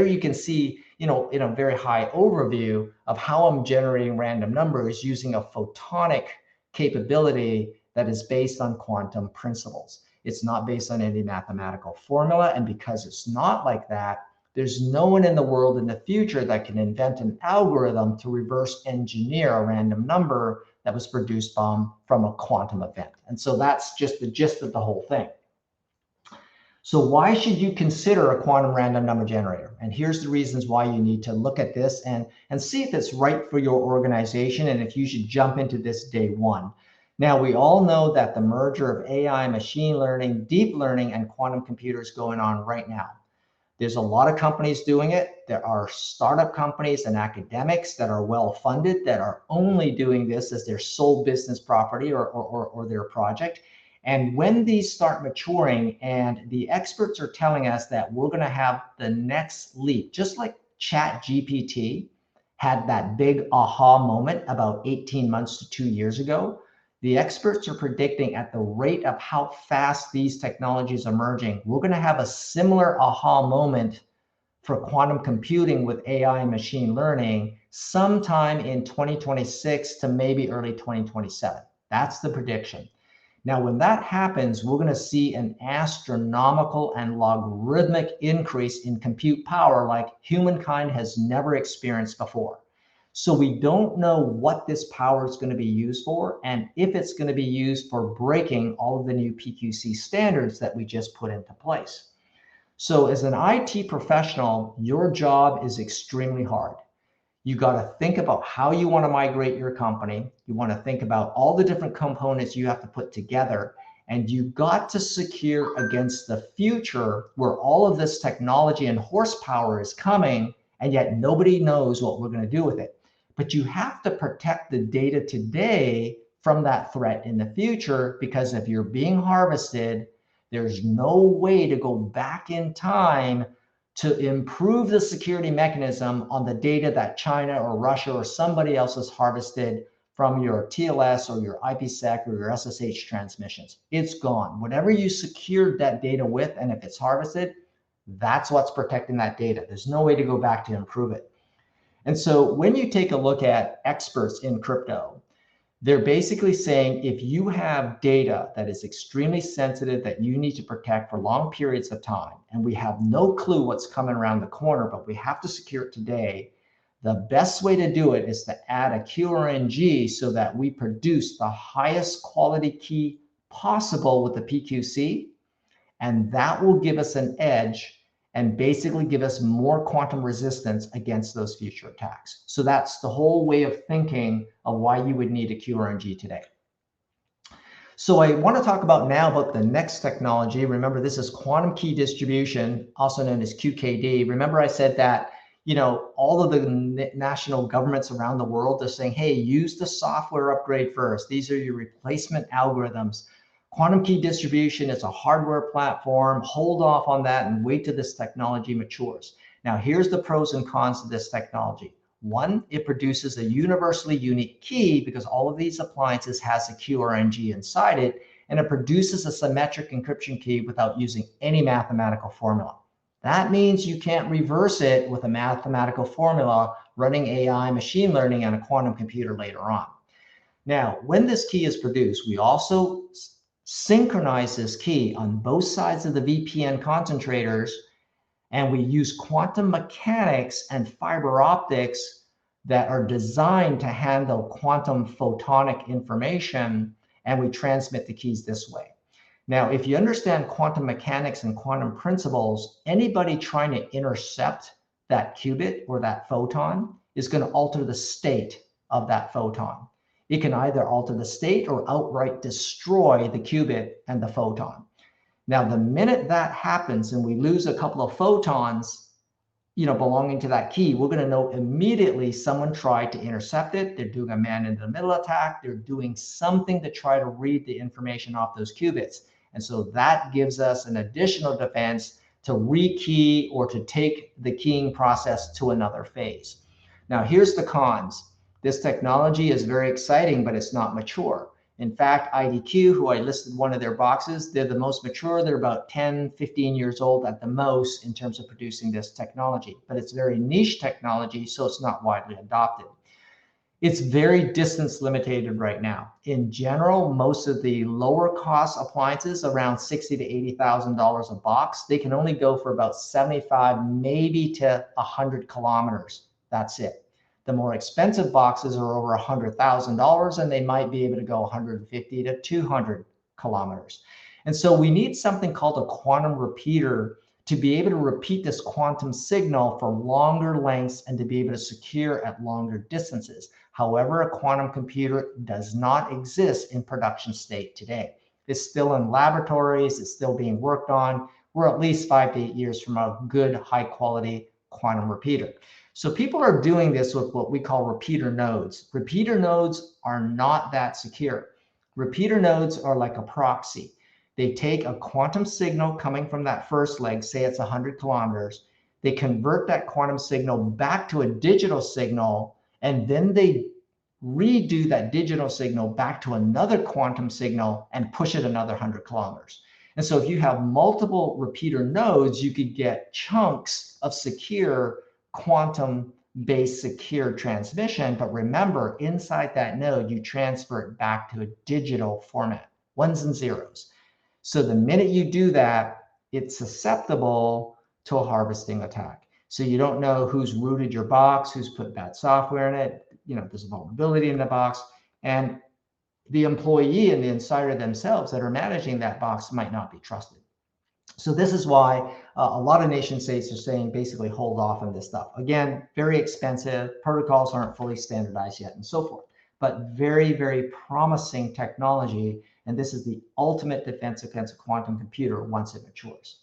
Speaker 2: you can see, in a very high overview of how I'm generating random numbers using a photonic capability that is based on quantum principles. It's not based on any mathematical formula. And because it's not like that, there's no one in the world in the future that can invent an algorithm to reverse engineer a random number that was produced from a quantum event. And so that's just the gist of the whole thing. So why should you consider a quantum random number generator? And here's the reasons why you need to look at this and see if it's right for your organization and if you should jump into this day one. Now, we all know that the merger of AI, machine learning, deep learning, and quantum computers going on right now. There's a lot of companies doing it. There are startup companies and academics that are well funded that are only doing this as their sole business property or their project. And when these start maturing, and the experts are telling us that we're going to have the next leap, just like ChatGPT had that big aha moment about 18 months to 2 years ago, the experts are predicting at the rate of how fast these technologies are emerging, we're going to have a similar aha moment for quantum computing with AI and machine learning sometime in 2026 to maybe early 2027. That's the prediction. Now, when that happens, we're going to see an astronomical and logarithmic increase in compute power like humankind has never experienced before. So we don't know what this power is going to be used for, and if it's going to be used for breaking all of the new PQC standards that we just put into place. So as an IT professional, your job is extremely hard. You got to think about how you want to migrate your company. You want to think about all the different components you have to put together, and you got to secure against the future where all of this technology and horsepower is coming, and yet nobody knows what we're going to do with it. But you have to protect the data today from that threat in the future, because if you're being harvested, there's no way to go back in time to improve the security mechanism on the data that China or Russia or somebody else has harvested from your TLS or your IPsec or your SSH transmissions. It's gone. Whatever you secured that data with, and if it's harvested, that's what's protecting that data. There's no way to go back to improve it. And so when you take a look at experts in crypto, they're basically saying if you have data that is extremely sensitive that you need to protect for long periods of time, and we have no clue what's coming around the corner, but we have to secure it today, the best way to do it is to add a QRNG so that we produce the highest quality key possible with the PQC, and that will give us an edge and basically give us more quantum resistance against those future attacks. So that's the whole way of thinking of why you would need a QRNG today. So I want to talk about now about the next technology. Remember, this is quantum key distribution, also known as QKD. Remember I said that, all of the national governments around the world are saying, hey, use the software upgrade first. These are your replacement algorithms. Quantum key distribution is a hardware platform. Hold off on that and wait till this technology matures. Now, here's the pros and cons of this technology. One, it produces a universally unique key because all of these appliances has a QRNG inside it. and it produces a symmetric encryption key without using any mathematical formula. That means you can't reverse it with a mathematical formula running AI machine learning on a quantum computer later on. Now, when this key is produced, we also synchronize this key on both sides of the VPN concentrators, and we use quantum mechanics and fiber optics that are designed to handle quantum photonic information, and we transmit the keys this way. Now, if you understand quantum mechanics and quantum principles, anybody trying to intercept that qubit or that photon is going to alter the state of that photon. It can either alter the state or outright destroy the qubit and the photon. Now, the minute that happens and we lose a couple of photons, belonging to that key, we're going to know immediately someone tried to intercept it. They're doing a man-in-the-middle attack. They're doing something to try to read the information off those qubits. And so that gives us an additional defense to rekey or to take the keying process to another phase. Now, here's the cons. This technology is very exciting, but it's not mature. In fact, IDQ, who I listed one of their boxes, they're the most mature. They're about 10, 15 years old at the most in terms of producing this technology. But it's very niche technology, so it's not widely adopted. It's very distance limited right now. In general, most of the lower cost appliances, around $60,000 to $80,000 a box, they can only go for about 75, maybe to 100 kilometers. That's it. The more expensive boxes are over $100,000, and they might be able to go 150 to 200 kilometers. And so we need something called a quantum repeater to be able to repeat this quantum signal for longer lengths and to be able to secure at longer distances. However, a quantum computer does not exist in production state today. It's still in laboratories, it's still being worked on. We're at least 5 to 8 years from a good, high quality quantum repeater. So people are doing this with what we call repeater nodes. Repeater nodes are not that secure. Repeater nodes are like a proxy. They take a quantum signal coming from that first leg, say it's 100 kilometers. They convert that quantum signal back to a digital signal, and then they redo that digital signal back to another quantum signal and push it another 100 kilometers. And so if you have multiple repeater nodes, you could get chunks of secure quantum-based secure transmission. But remember, inside that node, you transfer it back to a digital format, ones and zeros. So the minute you do that, it's susceptible to a harvesting attack. So you don't know who's rooted your box, who's put bad software in it. There's a vulnerability in the box. And the employee and the insider themselves that are managing that box might not be trusted. So this is why a lot of nation states are saying basically hold off on this stuff. Again, very expensive, protocols aren't fully standardized yet and so forth, but very, very promising technology. And this is the ultimate defense against a quantum computer once it matures.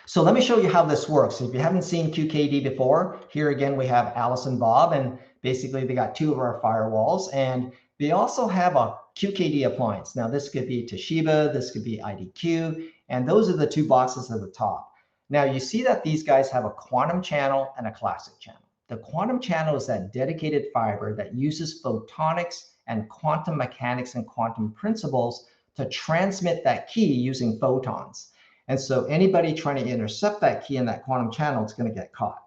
Speaker 2: So let me show you how this works. If you haven't seen QKD before, here again, we have Alice and Bob, and basically they got two of our firewalls, and they also have a QKD appliance. Now this could be Toshiba, this could be IDQ, and those are the two boxes at the top. Now you see that these guys have a quantum channel and a classic channel. The quantum channel is that dedicated fiber that uses photonics and quantum mechanics and quantum principles to transmit that key using photons. And so anybody trying to intercept that key in that quantum channel is going to get caught.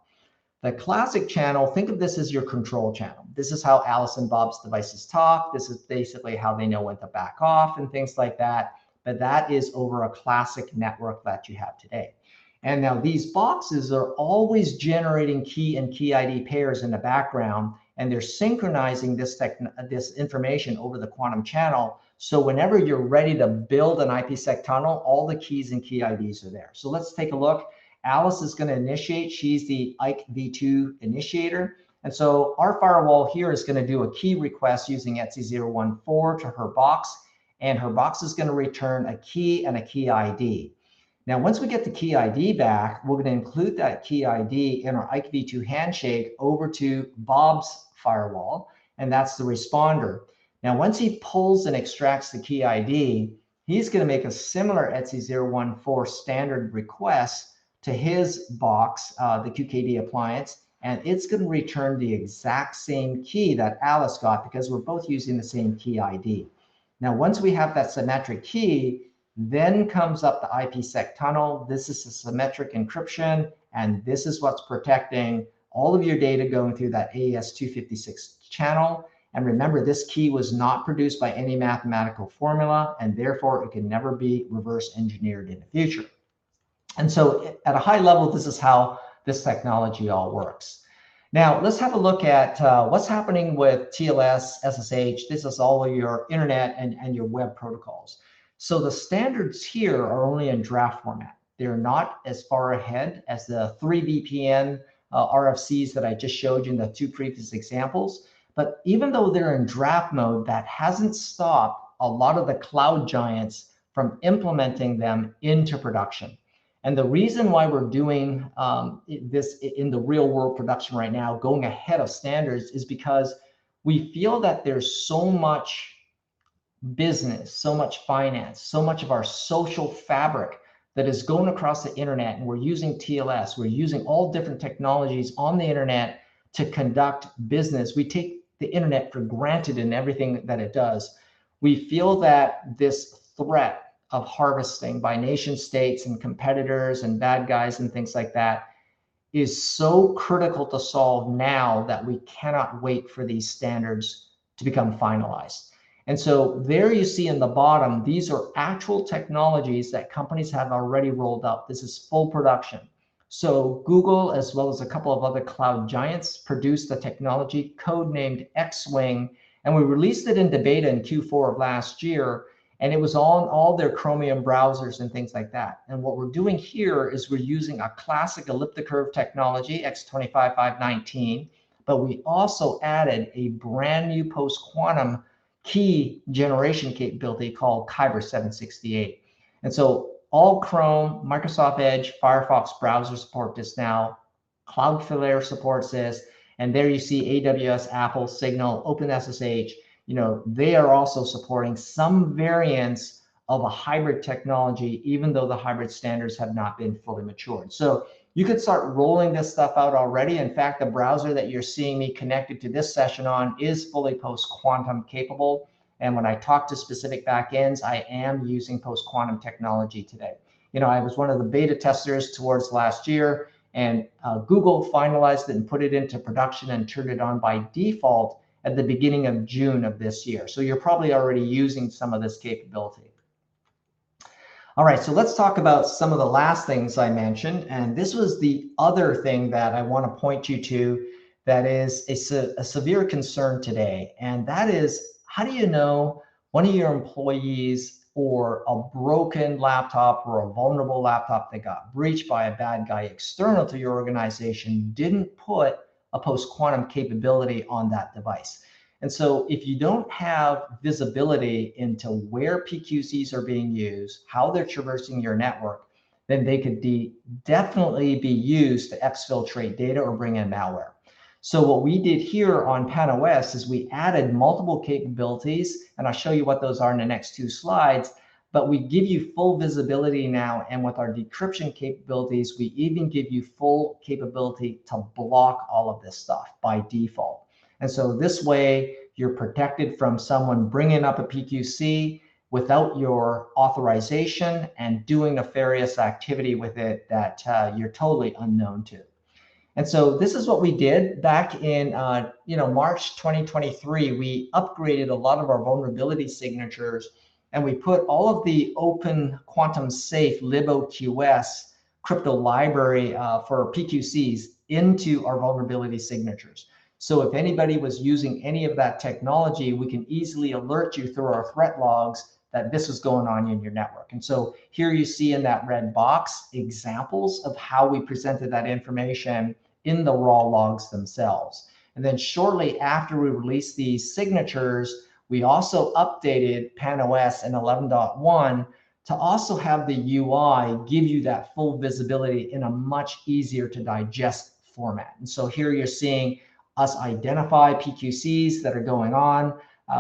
Speaker 2: The classic channel, think of this as your control channel. This is how Alice and Bob's devices talk. This is basically how they know when to back off and things like that. But that is over a classic network that you have today. And now these boxes are always generating key and key ID pairs in the background, and they're synchronizing this information over the quantum channel. So whenever you're ready to build an IPsec tunnel, all the keys and key IDs are there. So let's take a look. Alice is going to initiate. She's the IKE v2 initiator. And so our firewall here is going to do a key request using ETSI 014 to her box, and her box is going to return a key and a key ID. Now, once we get the key ID back, we're going to include that key ID in our IKE v2 handshake over to Bob's firewall, and that's the responder. Now, once he pulls and extracts the key ID, he's going to make a similar ETSI 014 standard request to his box, the QKD appliance, and it's going to return the exact same key that Alice got because we're both using the same key ID. Now, once we have that symmetric key, then comes up the IPsec tunnel. This is a symmetric encryption, and this is what's protecting all of your data going through that AES-256 channel. And remember, this key was not produced by any mathematical formula, and therefore it can never be reverse engineered in the future. And so at a high level, this is how this technology all works. Now, let's have a look at what's happening with TLS, SSH. This is all of your internet and your web protocols. So the standards here are only in draft format. They're not as far ahead as the 3 VPN RFCs that I just showed you in the 2 previous examples. But even though they're in draft mode, that hasn't stopped a lot of the cloud giants from implementing them into production. And the reason why we're doing this in the real world production right now, going ahead of standards, is because we feel that there's so much business, so much finance, so much of our social fabric that is going across the internet, and we're using TLS, we're using all different technologies on the internet to conduct business. We take the internet for granted in everything that it does. We feel that this threat of harvesting by nation states and competitors and bad guys and things like that is so critical to solve now that we cannot wait for these standards to become finalized. And so there you see in the bottom, these are actual technologies that companies have already rolled out. This is full production. So Google, as well as a couple of other cloud giants, produced the technology codenamed X-Wing, and we released it into beta in Q4 of last year. And it was on all their Chromium browsers and things like that. And what we're doing here is we're using a classic elliptic curve technology, X25519, but we also added a brand new post-quantum key generation capability called Kyber 768. And so all Chrome, Microsoft Edge, Firefox browsers support this now. Cloudflare supports this. And there you see AWS, Apple, Signal, OpenSSH. You know, they are also supporting some variants of a hybrid technology, even though the hybrid standards have not been fully matured. So you could start rolling this stuff out already. In fact, the browser that you're seeing me connected to this session on is fully post-quantum capable. And when I talk to specific backends, I am using post-quantum technology today. You know, I was one of the beta testers towards last year, and Google finalized it and put it into production and turned it on by default at the beginning of June of this year. So you're probably already using some of this capability. All right, so let's talk about some of the last things I mentioned. And this was the other thing that I want to point you to that is a severe concern today. And that is, how do you know one of your employees or a broken laptop or a vulnerable laptop that got breached by a bad guy external to your organization didn't put a post-quantum capability on that device? And so if you don't have visibility into where PQCs are being used, how they're traversing your network, then they could definitely be used to exfiltrate data or bring in malware. So what we did here on PanOS is we added multiple capabilities, and I'll show you what those are in the next 2 slides. But we give you full visibility now, and with our decryption capabilities, we even give you full capability to block all of this stuff by default. And so this way, you're protected from someone bringing up a PQC without your authorization and doing nefarious activity with it that you're totally unknown to. And so this is what we did back in March 2023. We upgraded a lot of our vulnerability signatures, and we put all of the open quantum safe liboqs crypto library for PQCs into our vulnerability signatures. So if anybody was using any of that technology, we can easily alert you through our threat logs that this is going on in your network. And so here you see in that red box examples of how we presented that information in the raw logs themselves. And then shortly after we released these signatures, we also updated PanOS in 11.1 to also have the UI give you that full visibility in a much easier to digest format. And so here you're seeing us identify PQCs that are going on.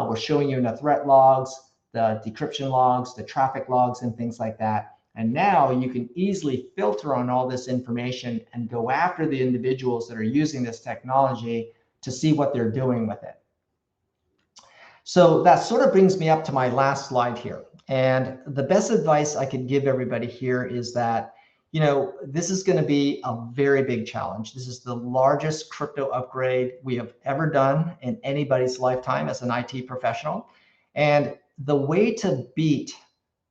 Speaker 2: We're showing you in the threat logs, the decryption logs, the traffic logs, and things like that. And now you can easily filter on all this information and go after the individuals that are using this technology to see what they're doing with it. So that sort of brings me up to my last slide here. And the best advice I could give everybody here is that, this is going to be a very big challenge. This is the largest crypto upgrade we have ever done in anybody's lifetime as an IT professional. And the way to beat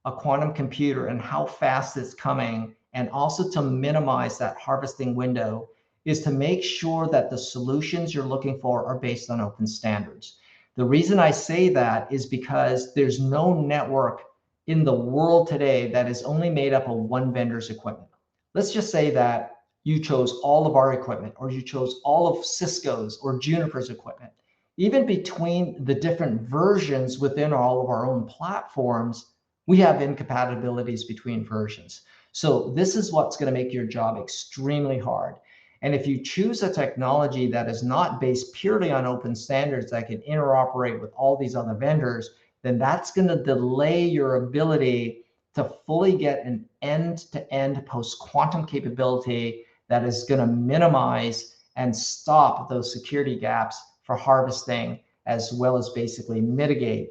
Speaker 2: a quantum computer and how fast it's coming, and also to minimize that harvesting window, is to make sure that the solutions you're looking for are based on open standards. The reason I say that is because there's no network in the world today that is only made up of one vendor's equipment. Let's just say that you chose all of our equipment, or you chose all of Cisco's or Juniper's equipment. Even between the different versions within all of our own platforms, we have incompatibilities between versions. So this is what's going to make your job extremely hard. And if you choose a technology that is not based purely on open standards that can interoperate with all these other vendors, then that's going to delay your ability to fully get an end-to-end post-quantum capability that is going to minimize and stop those security gaps for harvesting, as well as basically mitigate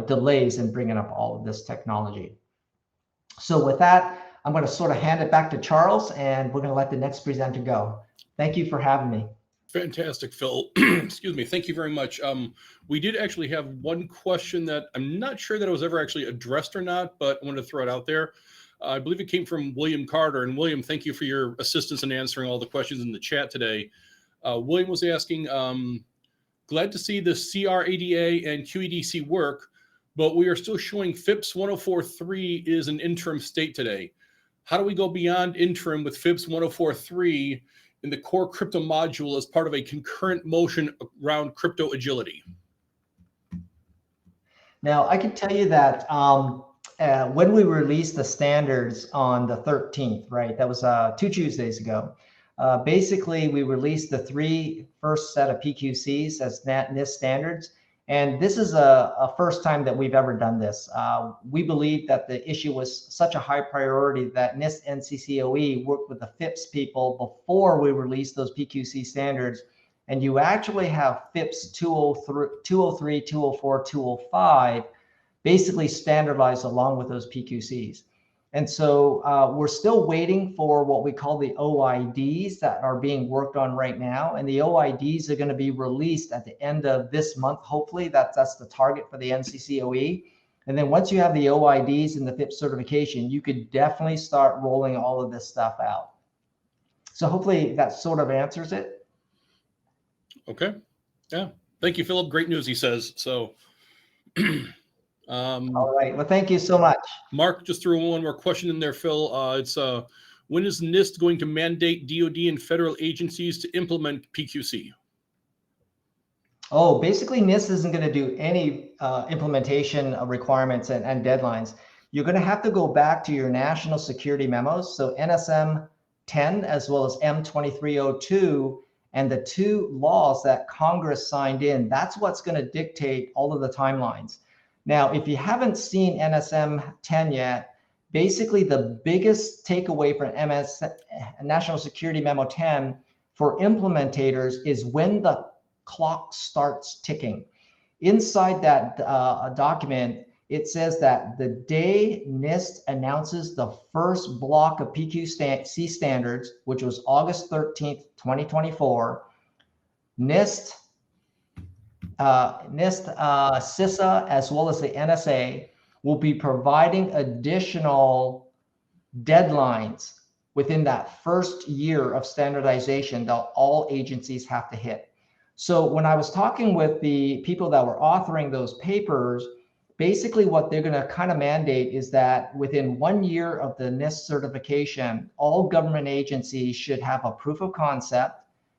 Speaker 2: delays in bringing up all of this technology. So with that, I'm going to sort of hand it back to Charles, and we're going to let the next presenter go. Thank you for having me.
Speaker 1: Fantastic, Phil. Excuse me. Thank you very much. We did actually have one question that I'm not sure that it was ever actually addressed or not, but I wanted to throw it out there. I believe it came from William Carter. And William, thank you for your assistance in answering all the questions in the chat today. William was asking, glad to see the CRADA and QEDC work, but we are still showing FIPS 104.3 is an interim state today. How do we go beyond interim with FIPS 104.3 in the core crypto module as part of a concurrent motion around crypto agility?
Speaker 2: Now, I can tell you that when we released the standards on the 13th, right, that was 2 Tuesdays ago, basically we released the first set of PQCs as NIST standards. And this is a first time that we've ever done this. We believe that the issue was such a high priority that NIST NCCOE worked with the FIPS people before we released those PQC standards. And you actually have FIPS 203, 204, 205 basically standardized along with those PQCs. And so we're still waiting for what we call the OIDs that are being worked on right now. And the OIDs are going to be released at the end of this month. Hopefully that's the target for the NCCOE. And then once you have the OIDs and the FIPS certification, you could definitely start rolling all of this stuff out. So hopefully that sort of answers it.
Speaker 1: Okay. Yeah. Thank you, Philip. Great news, he says. So
Speaker 2: all right. Well, thank you so much.
Speaker 1: Mark just threw one more question in there, Phil. It's when is NIST going to mandate DoD and federal agencies to implement PQC?
Speaker 2: Oh, basically NIST isn't going to do any implementation requirements and deadlines. You're going to have to go back to your national security memos. So NSM 10 as well as M2302 and the 2 laws that Congress signed in. That's what's going to dictate all of the timelines. Now, if you haven't seen NSM 10 yet, basically the biggest takeaway from National Security Memo 10 for implementators is when the clock starts ticking. Inside that document, it says that the day NIST announces the first block of PQC standards, which was August 13th, 2024, NIST, CISA, as well as the NSA will be providing additional deadlines within that first year of standardization that all agencies have to hit. So when I was talking with the people that were authoring those papers, basically what they're going to kind of mandate is that within 1 year of the NIST certification, all government agencies should have a proof of concept,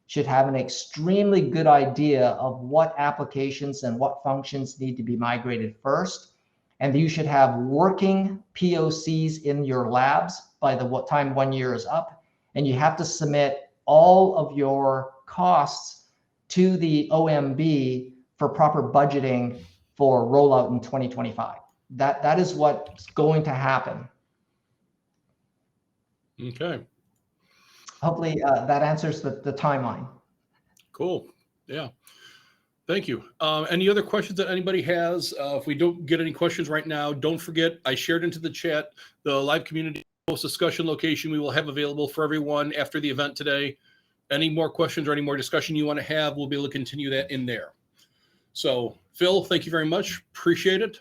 Speaker 2: should have an extremely good idea of what applications and what functions need to be migrated first. And you should have working POCs in your labs by the time 1 year is up. And you have to submit all of your costs to the OMB for proper budgeting for rollout in 2025. That is what's going to happen.
Speaker 1: Okay.
Speaker 2: Hopefully that answers the timeline.
Speaker 1: Cool. Yeah. Thank you. Any other questions that anybody has? If we don't get any questions right now, don't forget, I shared into the chat the live community post discussion location we will have available for everyone after the event today. Any more questions or any more discussion you want to have, we'll be able to continue that in there. So, Phil, thank you very much. Appreciate it.